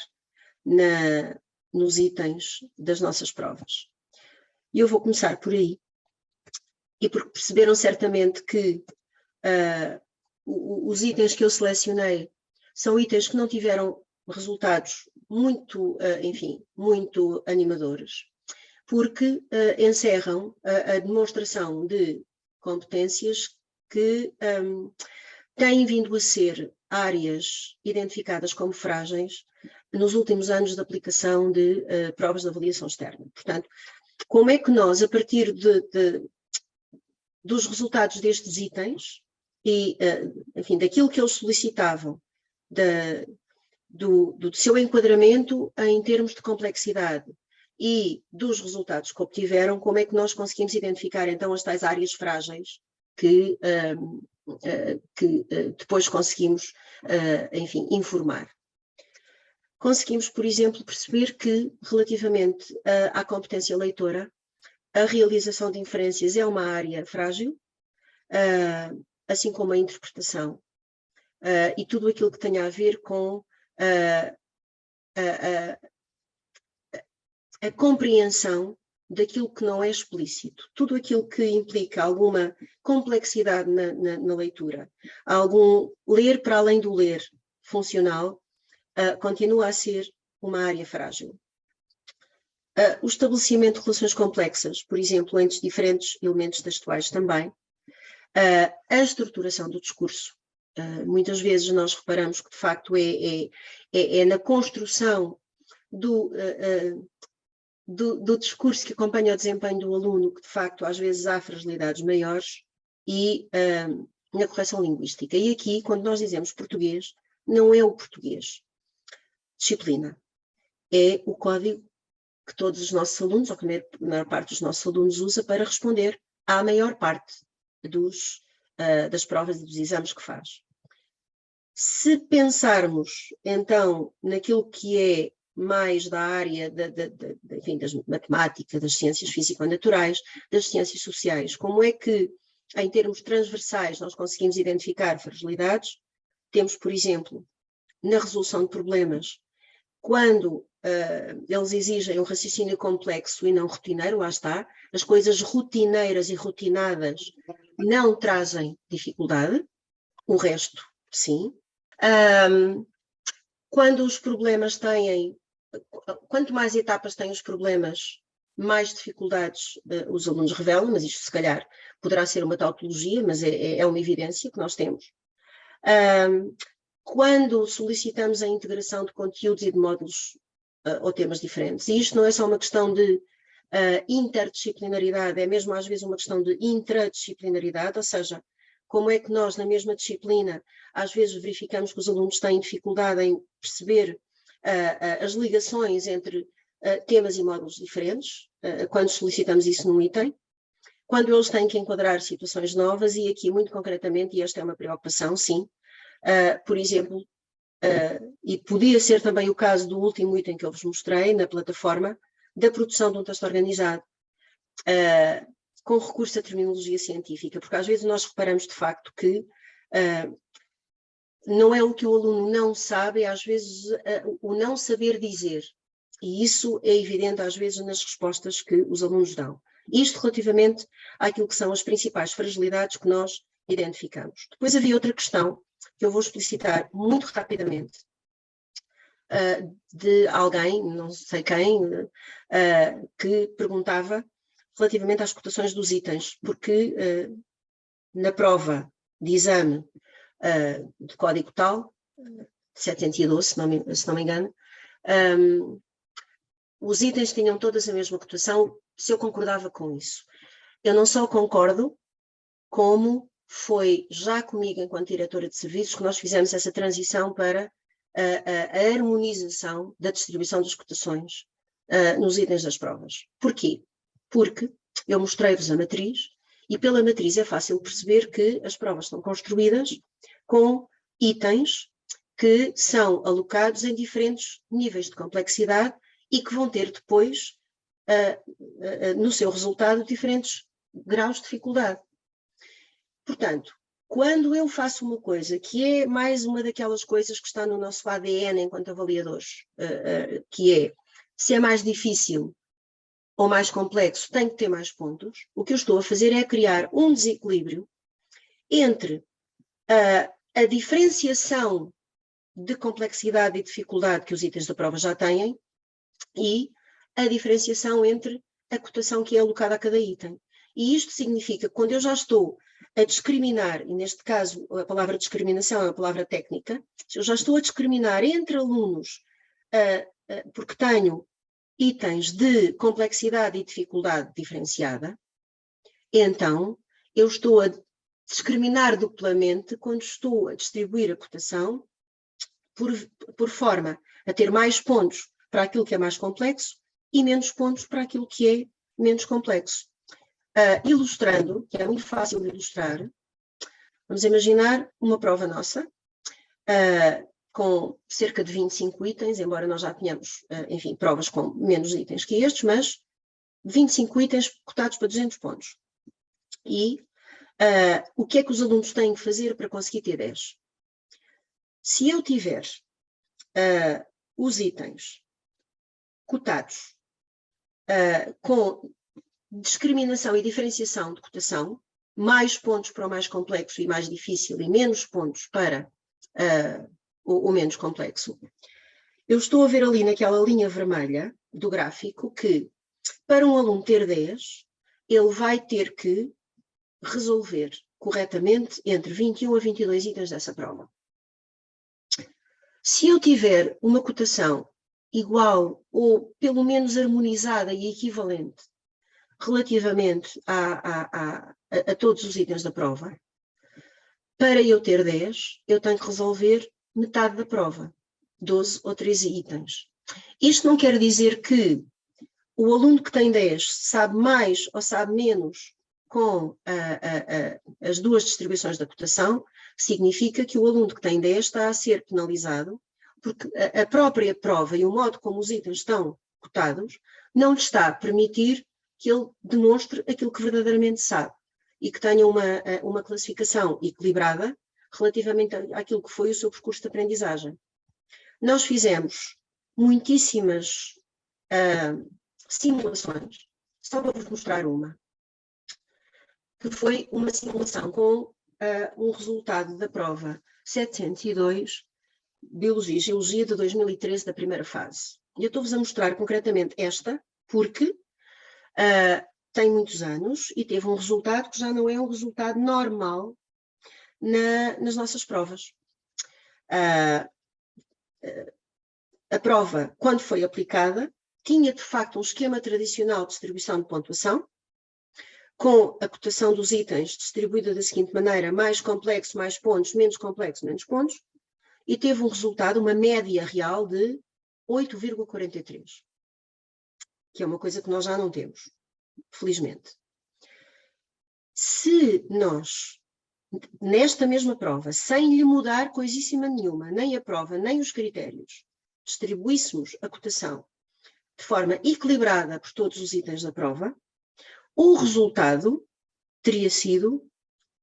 nos itens das nossas provas. E eu vou começar por aí, e porque perceberam certamente que os itens que eu selecionei são itens que não tiveram resultados muito, enfim, muito animadores, porque encerram a demonstração de competências que têm vindo a ser áreas identificadas como frágeis nos últimos anos de aplicação de provas de avaliação externa. Portanto, como é que nós, a partir dos resultados destes itens e, enfim, daquilo que eles solicitavam, do seu enquadramento em termos de complexidade e dos resultados que obtiveram, como é que nós conseguimos identificar então as tais áreas frágeis que depois conseguimos, enfim, informar. Conseguimos, por exemplo, perceber que, relativamente à competência leitora, a realização de inferências é uma área frágil, assim como a interpretação e tudo aquilo que tenha a ver com a compreensão daquilo que não é explícito, tudo aquilo que implica alguma complexidade na leitura, algum ler para além do ler funcional, continua a ser uma área frágil. O estabelecimento de relações complexas, por exemplo, entre diferentes elementos textuais também, a estruturação do discurso. Muitas vezes nós reparamos que, de facto, é na construção do discurso que acompanha o desempenho do aluno que, de facto, às vezes há fragilidades maiores e na correção linguística. E aqui, quando nós dizemos português, não é o português disciplina, é o código que todos os nossos alunos, ou que a maior parte dos nossos alunos usa para responder à maior parte das provas e dos exames que faz. Se pensarmos, então, naquilo que é mais da área enfim, das matemáticas, das ciências físico-naturais, das ciências sociais, como é que, em termos transversais, nós conseguimos identificar fragilidades? Temos, por exemplo, na resolução de problemas, quando eles exigem um raciocínio complexo e não rotineiro, lá está, as coisas rotineiras e rotinadas não trazem dificuldade, o resto, sim. Quando os problemas quanto mais etapas têm os problemas, mais dificuldades os alunos revelam, mas isto se calhar poderá ser uma tautologia, mas é uma evidência que nós temos. Quando solicitamos a integração de conteúdos e de módulos ou temas diferentes, e isto não é só uma questão de interdisciplinaridade, é mesmo às vezes uma questão de intradisciplinaridade, ou seja, como é que nós na mesma disciplina às vezes verificamos que os alunos têm dificuldade em perceber as ligações entre temas e módulos diferentes, quando solicitamos isso num item, quando eles têm que enquadrar situações novas, e aqui muito concretamente, e esta é uma preocupação, sim, por exemplo, e podia ser também o caso do último item que eu vos mostrei na plataforma, da produção de um texto organizado, com recurso à terminologia científica, porque às vezes nós reparamos de facto que não é o que o aluno não sabe, é às vezes o não saber dizer, e isso é evidente às vezes nas respostas que os alunos dão. Isto relativamente àquilo que são as principais fragilidades que nós identificamos. Depois havia outra questão que eu vou explicitar muito rapidamente, de alguém, não sei quem, que perguntava relativamente às cotações dos itens, porque na prova de exame de código tal, 712, se não me engano, os itens tinham todas a mesma cotação, se eu concordava com isso. Eu não só concordo, como foi já comigo, enquanto diretora de serviços, que nós fizemos essa transição para a harmonização da distribuição das cotações nos itens das provas. Porquê? Porque Eu mostrei-vos a matriz, e pela matriz é fácil perceber que as provas estão construídas com itens que são alocados em diferentes níveis de complexidade e que vão ter depois, no seu resultado, diferentes graus de dificuldade. Portanto, quando eu faço uma coisa que é mais uma daquelas coisas que está no nosso ADN enquanto avaliadores, que é, se é mais difícil ou mais complexo, tem que ter mais pontos, o que eu estou a fazer é criar um desequilíbrio entre a diferenciação de complexidade e dificuldade que os itens da prova já têm e a diferenciação entre a cotação que é alocada a cada item. E isto significa que quando eu já estou a discriminar, e neste caso a palavra discriminação é uma palavra técnica, se eu já estou a discriminar entre alunos porque tenho itens de complexidade e dificuldade diferenciada, então eu estou a discriminar duplamente quando estou a distribuir a cotação por forma a ter mais pontos para aquilo que é mais complexo e menos pontos para aquilo que é menos complexo. Ilustrando, que é muito fácil de ilustrar, vamos imaginar uma prova nossa, com cerca de 25 itens, embora nós já tenhamos, enfim, provas com menos itens que estes, mas 25 itens cotados para 200 pontos. E o que é que os alunos têm que fazer para conseguir ter 10? Se eu tiver os itens cotados com discriminação e diferenciação de cotação, mais pontos para o mais complexo e mais difícil e menos pontos para o menos complexo, eu estou a ver ali naquela linha vermelha do gráfico que, para um aluno ter 10, ele vai ter que resolver corretamente entre 21 a 22 itens dessa prova. Se eu tiver uma cotação igual ou pelo menos harmonizada e equivalente relativamente a todos os itens da prova, para eu ter 10, eu tenho que resolver metade da prova, 12 ou 13 itens. Isto não quer dizer que o aluno que tem 10 sabe mais ou sabe menos com as duas distribuições da cotação, significa que o aluno que tem 10 está a ser penalizado porque a própria prova e o modo como os itens estão cotados não lhe está a permitir que ele demonstre aquilo que verdadeiramente sabe e que tenha uma classificação equilibrada relativamente àquilo que foi o seu percurso de aprendizagem. Nós fizemos muitíssimas simulações, só para vos mostrar uma, que foi uma simulação com um resultado da prova 702, Biologia e Geologia de 2013, da primeira fase. E eu estou-vos a mostrar concretamente esta, porque tem muitos anos e teve um resultado que já não é um resultado normal nas nossas provas. A prova, quando foi aplicada, tinha de facto um esquema tradicional de distribuição de pontuação, com a cotação dos itens distribuída da seguinte maneira: mais complexo, mais pontos, menos complexo, menos pontos, e teve um resultado, uma média real de 8,43, que é uma coisa que nós já não temos, felizmente. Se nós, nesta mesma prova, sem lhe mudar coisíssima nenhuma, nem a prova, nem os critérios, distribuíssemos a cotação de forma equilibrada por todos os itens da prova, o resultado teria sido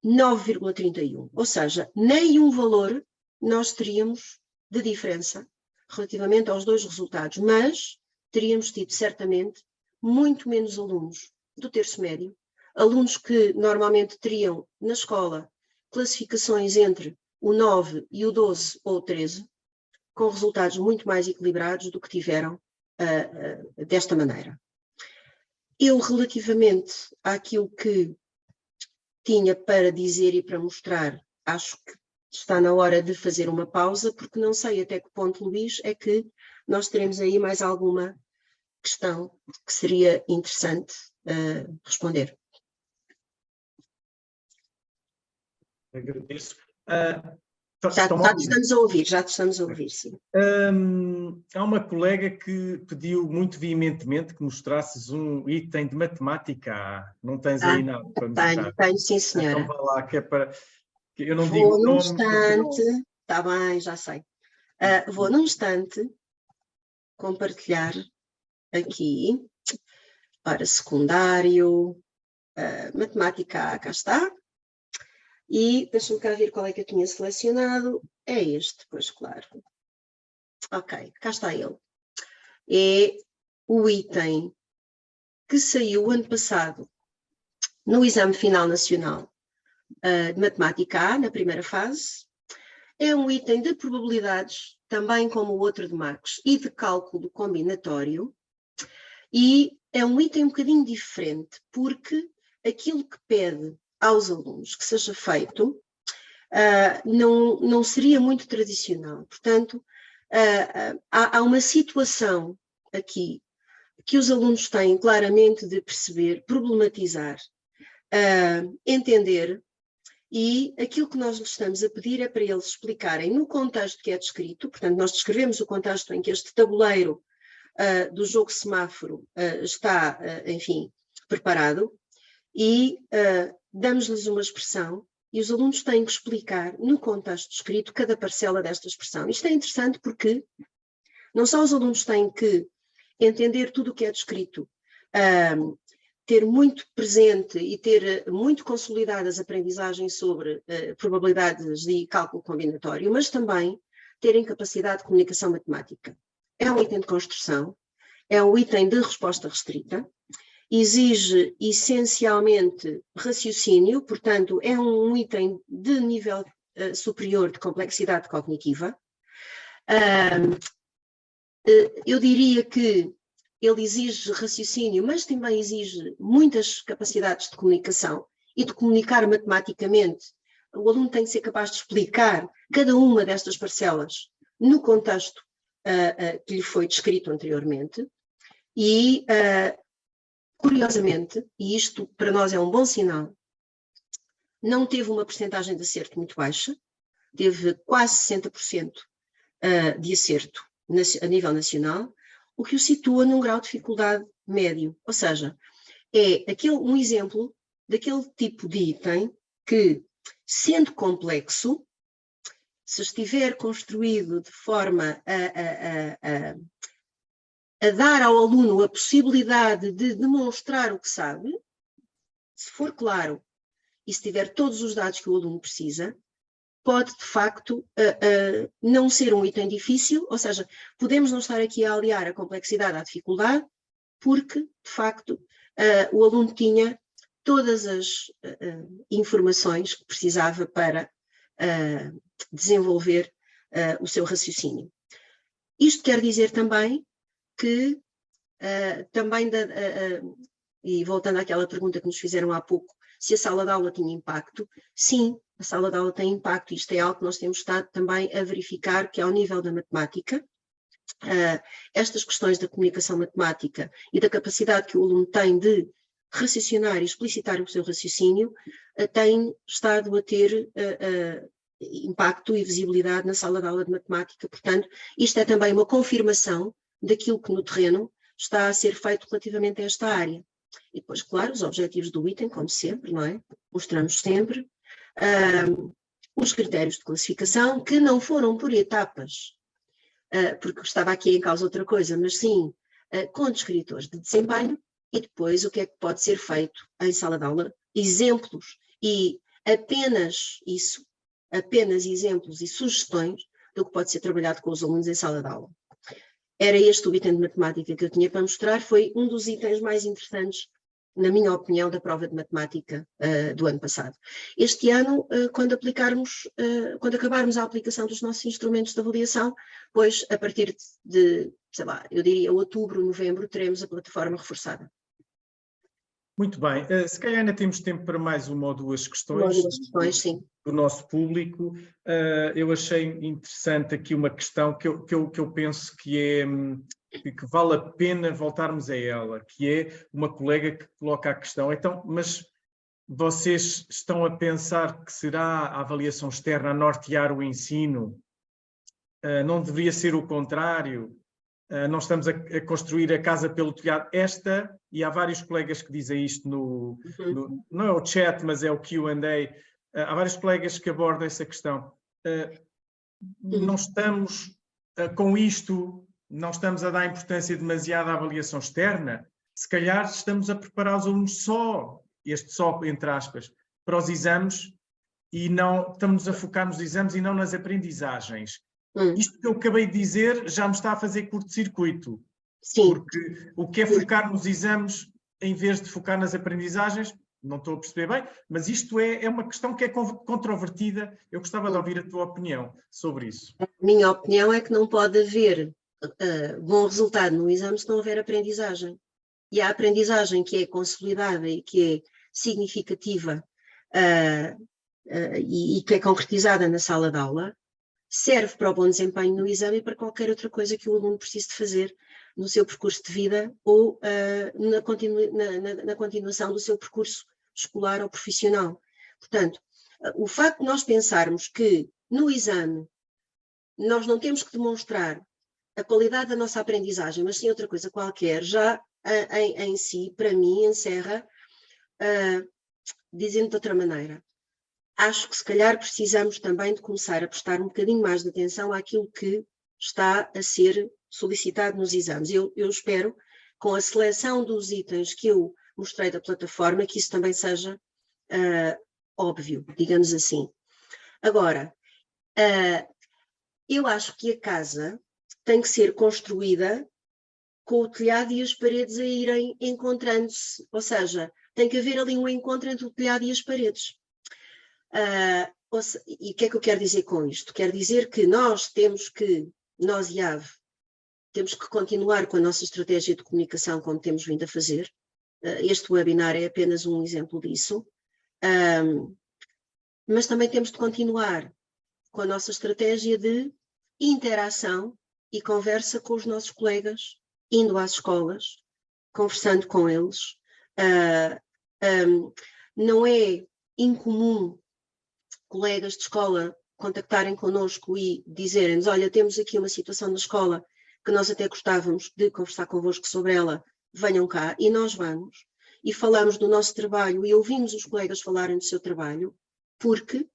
9,31, ou seja, nem um valor nós teríamos de diferença relativamente aos dois resultados, mas teríamos tido certamente muito menos alunos do terço médio, alunos que normalmente teriam na escola classificações entre o 9 e o 12 ou o 13, com resultados muito mais equilibrados do que tiveram desta maneira. Eu, relativamente àquilo que tinha para dizer e para mostrar, acho que está na hora de fazer uma pausa, porque não sei até que ponto, Luís, é que nós teremos aí mais alguma questão que seria interessante responder. Agradeço. Já te estamos a ouvir, já te estamos a ouvir, sim. Há uma colega que pediu muito veementemente que mostrasses um item de matemática. Não tens aí nada para mostrar? Tenho, sim, senhora. Então vá lá, que é para... Eu não Vou digo num nome, instante, está bem, já sei. Vou num instante compartilhar aqui, para secundário, matemática, cá está. E deixa-me cá ver qual é que eu tinha selecionado. É este, pois claro. Ok, cá está ele. É o item que saiu ano passado no Exame Final Nacional de Matemática A, na primeira fase. É um item de probabilidades, também como o outro de Marcos, e de cálculo combinatório. E é um item um bocadinho diferente, porque aquilo que pede aos alunos que seja feito não seria muito tradicional. Portanto, há uma situação aqui que os alunos têm claramente de perceber, problematizar, entender, e aquilo que nós lhes estamos a pedir é para eles explicarem no contexto que é descrito. Portanto, nós descrevemos o contexto em que este tabuleiro do jogo semáforo está, enfim, preparado, e damos-lhes uma expressão e os alunos têm que explicar no contexto descrito cada parcela desta expressão. Isto é interessante porque não só os alunos têm que entender tudo o que é descrito, ter muito presente e ter muito consolidadas as aprendizagens sobre probabilidades e cálculo combinatório, mas também terem capacidade de comunicação matemática. É um item de construção, é um item de resposta restrita, exige essencialmente raciocínio, portanto, é um item de nível superior de complexidade cognitiva. Eu diria que ele exige raciocínio, mas também exige muitas capacidades de comunicação e de comunicar matematicamente. O aluno tem que ser capaz de explicar cada uma destas parcelas no contexto que lhe foi descrito anteriormente. E, curiosamente, e isto para nós é um bom sinal, não teve uma percentagem de acerto muito baixa, teve quase 60% de acerto a nível nacional, o que o situa num grau de dificuldade médio. Ou seja, é um exemplo daquele tipo de item que, sendo complexo, se estiver construído de forma a dar ao aluno a possibilidade de demonstrar o que sabe, se for claro e se tiver todos os dados que o aluno precisa, pode, de facto, não ser um item difícil, ou seja, podemos não estar aqui a aliar a complexidade à dificuldade, porque, de facto, o aluno tinha todas as informações que precisava para desenvolver o seu raciocínio. Isto quer dizer também que, e voltando àquela pergunta que nos fizeram há pouco, se a sala de aula tinha impacto, sim, a sala de aula tem impacto. Isto é algo que nós temos estado também a verificar, que ao nível da matemática, estas questões da comunicação matemática e da capacidade que o aluno tem de raciocinar e explicitar o seu raciocínio, têm estado a ter impacto e visibilidade na sala de aula de matemática. Portanto, isto é também uma confirmação daquilo que no terreno está a ser feito relativamente a esta área. E depois, claro, os objetivos do item, como sempre, não é? Mostramos sempre os critérios de classificação, que não foram por etapas, porque estava aqui em causa outra coisa, mas sim com descritores de desempenho, e depois o que é que pode ser feito em sala de aula, exemplos, e apenas isso, apenas exemplos e sugestões do que pode ser trabalhado com os alunos em sala de aula. Era este o item de matemática que eu tinha para mostrar, foi um dos itens mais interessantes, na minha opinião, da prova de matemática do ano passado. Este ano, quando acabarmos a aplicação dos nossos instrumentos de avaliação, pois a partir de, sei lá, eu diria outubro, novembro, teremos a plataforma reforçada. Muito bem. Se calhar ainda temos tempo para mais uma ou duas questões, Sim. Do nosso público. Eu achei interessante aqui uma questão que eu penso que vale a pena voltarmos a ela, que é uma colega que coloca a questão, então, mas vocês estão a pensar que será a avaliação externa a nortear o ensino? Não deveria ser o contrário? Não estamos a construir a casa pelo telhado? E há vários colegas que dizem isto não é o chat, mas é o Q&A. Há vários colegas que abordam essa questão. Não estamos com isto, não estamos a dar importância demasiada à avaliação externa? Se calhar estamos a preparar os alunos só entre aspas, para os exames e não estamos a focar nos exames e não nas aprendizagens. Isto que eu acabei de dizer já me está a fazer curto-circuito. Sim. Porque o que é focar nos exames em vez de focar nas aprendizagens, não estou a perceber bem, mas isto é uma questão que é controvertida. Eu gostava de ouvir a tua opinião sobre isso. A minha opinião é que não pode haver bom resultado no exame se não houver aprendizagem. E a aprendizagem que é consolidada e que é significativa e que é concretizada na sala de aula, serve para o bom desempenho no exame e para qualquer outra coisa que o aluno precise de fazer no seu percurso de vida ou na continuação do seu percurso escolar ou profissional. Portanto, o facto de nós pensarmos que no exame nós não temos que demonstrar a qualidade da nossa aprendizagem, mas sim outra coisa qualquer, já em si, para mim, encerra, dizendo de outra maneira, acho que se calhar precisamos também de começar a prestar um bocadinho mais de atenção àquilo que está a ser solicitado nos exames. Eu espero, com a seleção dos itens que eu mostrei da plataforma, que isso também seja óbvio, digamos assim. Agora, eu acho que a casa tem que ser construída com o telhado e as paredes a irem encontrando-se, ou seja, tem que haver ali um encontro entre o telhado e as paredes. E o que é que eu quero dizer com isto? Quero dizer que nós e a AVE, temos que continuar com a nossa estratégia de comunicação como temos vindo a fazer. Este webinar é apenas um exemplo disso. Mas também temos de continuar com a nossa estratégia de interação e conversa com os nossos colegas, indo às escolas, conversando com eles. Não é incomum colegas de escola contactarem connosco e dizerem-nos, olha, temos aqui uma situação na escola que nós até gostávamos de conversar convosco sobre ela, venham cá, e nós vamos, e falamos do nosso trabalho e ouvimos os colegas falarem do seu trabalho, porque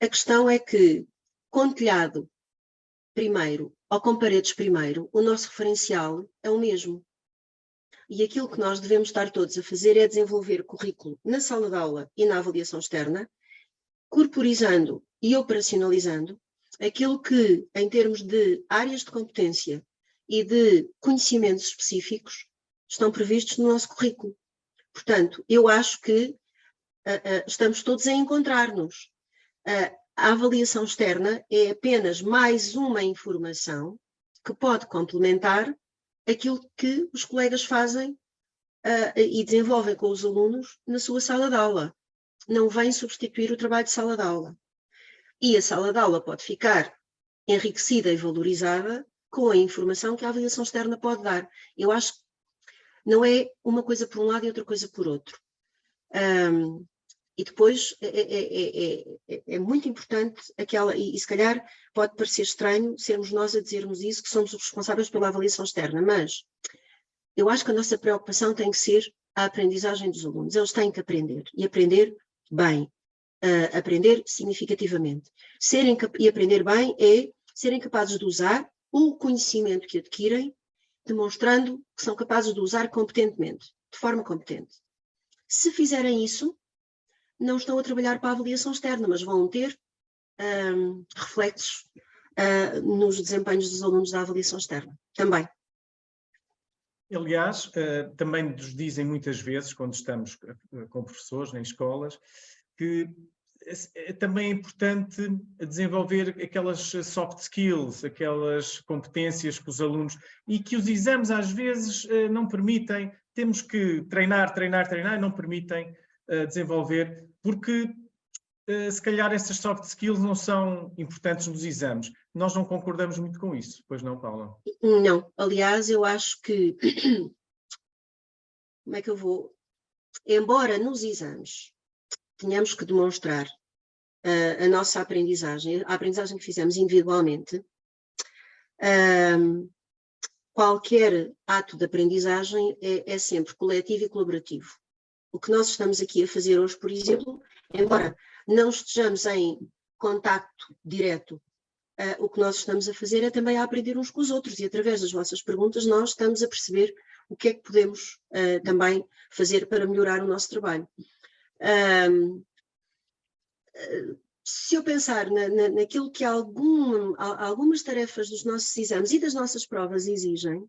a questão é que, com telhado primeiro, ou com paredes primeiro, o nosso referencial é o mesmo. E aquilo que nós devemos estar todos a fazer é desenvolver currículo na sala de aula e na avaliação externa, corporizando e operacionalizando aquilo que, em termos de áreas de competência e de conhecimentos específicos, estão previstos no nosso currículo. Portanto, eu acho que estamos todos a encontrar-nos. A avaliação externa é apenas mais uma informação que pode complementar aquilo que os colegas fazem e desenvolvem com os alunos na sua sala de aula. Não vem substituir o trabalho de sala de aula. E a sala de aula pode ficar enriquecida e valorizada com a informação que a avaliação externa pode dar. Eu acho que não é uma coisa por um lado e outra coisa por outro. E depois é muito importante e se calhar pode parecer estranho sermos nós a dizermos isso, que somos os responsáveis pela avaliação externa, mas eu acho que a nossa preocupação tem que ser a aprendizagem dos alunos. Eles têm que aprender, e aprender bem, aprender significativamente. E aprender bem é serem capazes de usar o conhecimento que adquirem, demonstrando que são capazes de usar competentemente, de forma competente. Se fizerem isso, não estão a trabalhar para a avaliação externa, mas vão ter reflexos nos desempenhos dos alunos da avaliação externa, também. Aliás, também nos dizem muitas vezes, quando estamos com professores em escolas, que também é importante desenvolver aquelas soft skills, aquelas competências que os alunos, e que os exames às vezes não permitem, temos que treinar, e não permitem desenvolver, porque se calhar essas soft skills não são importantes nos exames. Nós não concordamos muito com isso, pois não, Paula? Não, aliás, eu acho que, como é que eu vou, embora nos exames tenhamos que demonstrar a nossa aprendizagem, a aprendizagem que fizemos individualmente, qualquer ato de aprendizagem é sempre coletivo e colaborativo. O que nós estamos aqui a fazer hoje, por exemplo, embora não estejamos em contacto direto, o que nós estamos a fazer é também a aprender uns com os outros, e através das vossas perguntas nós estamos a perceber o que é que podemos também fazer para melhorar o nosso trabalho. Se eu pensar naquilo que algumas tarefas dos nossos exames e das nossas provas exigem,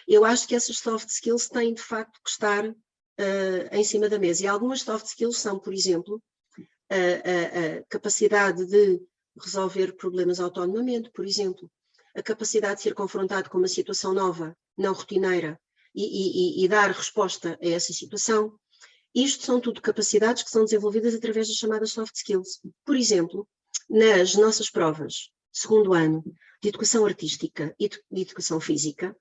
eu acho que essas soft skills têm de facto que estar em cima da mesa. E algumas soft skills são, por exemplo, a capacidade de resolver problemas autonomamente, por exemplo, a capacidade de ser confrontado com uma situação nova, não rotineira, e dar resposta a essa situação. Isto são tudo capacidades que são desenvolvidas através das chamadas soft skills. Por exemplo, nas nossas provas, segundo ano, de educação artística e de educação física,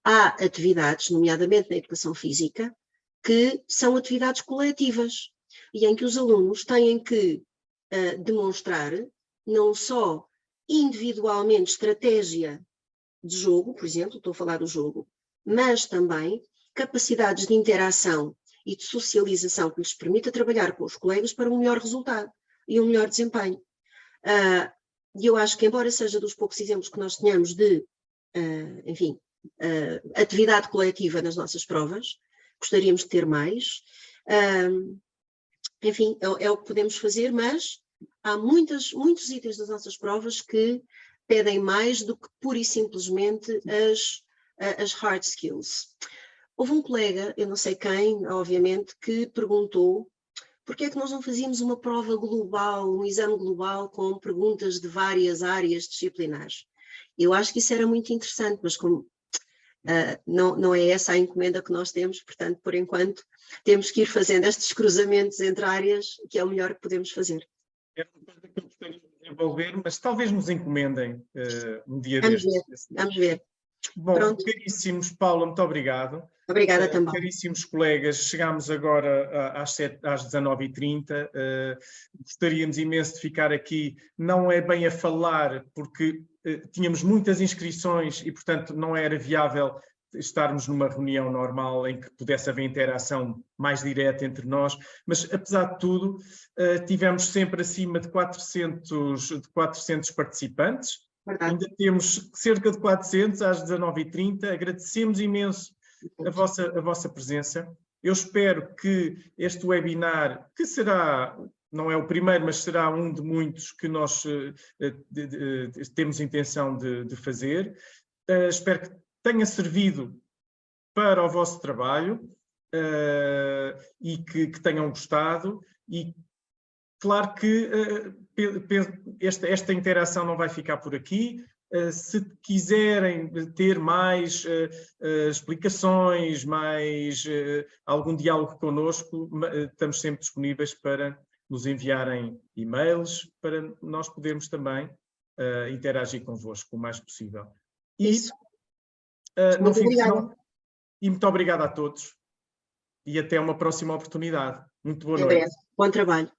há atividades, nomeadamente na educação física, que são atividades coletivas e em que os alunos têm que demonstrar não só individualmente estratégia de jogo, por exemplo, estou a falar do jogo, mas também capacidades de interação e de socialização que lhes permita trabalhar com os colegas para um melhor resultado e um melhor desempenho. E eu acho que, embora seja dos poucos exemplos que nós tenhamos de, atividade coletiva nas nossas provas, gostaríamos de ter mais. Enfim, é o que podemos fazer, mas há muitos itens das nossas provas que pedem mais do que pura e simplesmente as hard skills. Houve um colega, eu não sei quem, obviamente, que perguntou porque é que nós não fazíamos uma prova global, um exame global com perguntas de várias áreas disciplinares. Eu acho que isso era muito interessante, mas como não é essa a encomenda que nós temos, portanto, por enquanto, temos que ir fazendo estes cruzamentos entre áreas, que é o melhor que podemos fazer. É uma coisa que eu gostaria de desenvolver, mas talvez nos encomendem um dia Vamos destes. ver, vamos ver. Bom, Pronto. Caríssimos, Paula, muito obrigado. Obrigada também. Caríssimos colegas, chegámos agora às 19h30. Gostaríamos imenso de ficar aqui, não é bem a falar, porque tínhamos muitas inscrições e, portanto, não era viável estarmos numa reunião normal em que pudesse haver interação mais direta entre nós, mas, apesar de tudo, tivemos sempre acima de 400 participantes. Verdade. Ainda temos cerca de 400 às 19h30. Agradecemos imenso a vossa presença. Eu espero que este webinar, que será, não é o primeiro, mas será um de muitos que nós temos intenção de fazer. Espero que tenha servido para o vosso trabalho e que tenham gostado. E claro que esta interação não vai ficar por aqui. Se quiserem ter mais explicações, mais algum diálogo connosco, estamos sempre disponíveis para nos enviarem e-mails, para nós podermos também interagir convosco o mais possível. Isso. Muito obrigado a todos e até uma próxima oportunidade. Muito boa noite. Bom trabalho.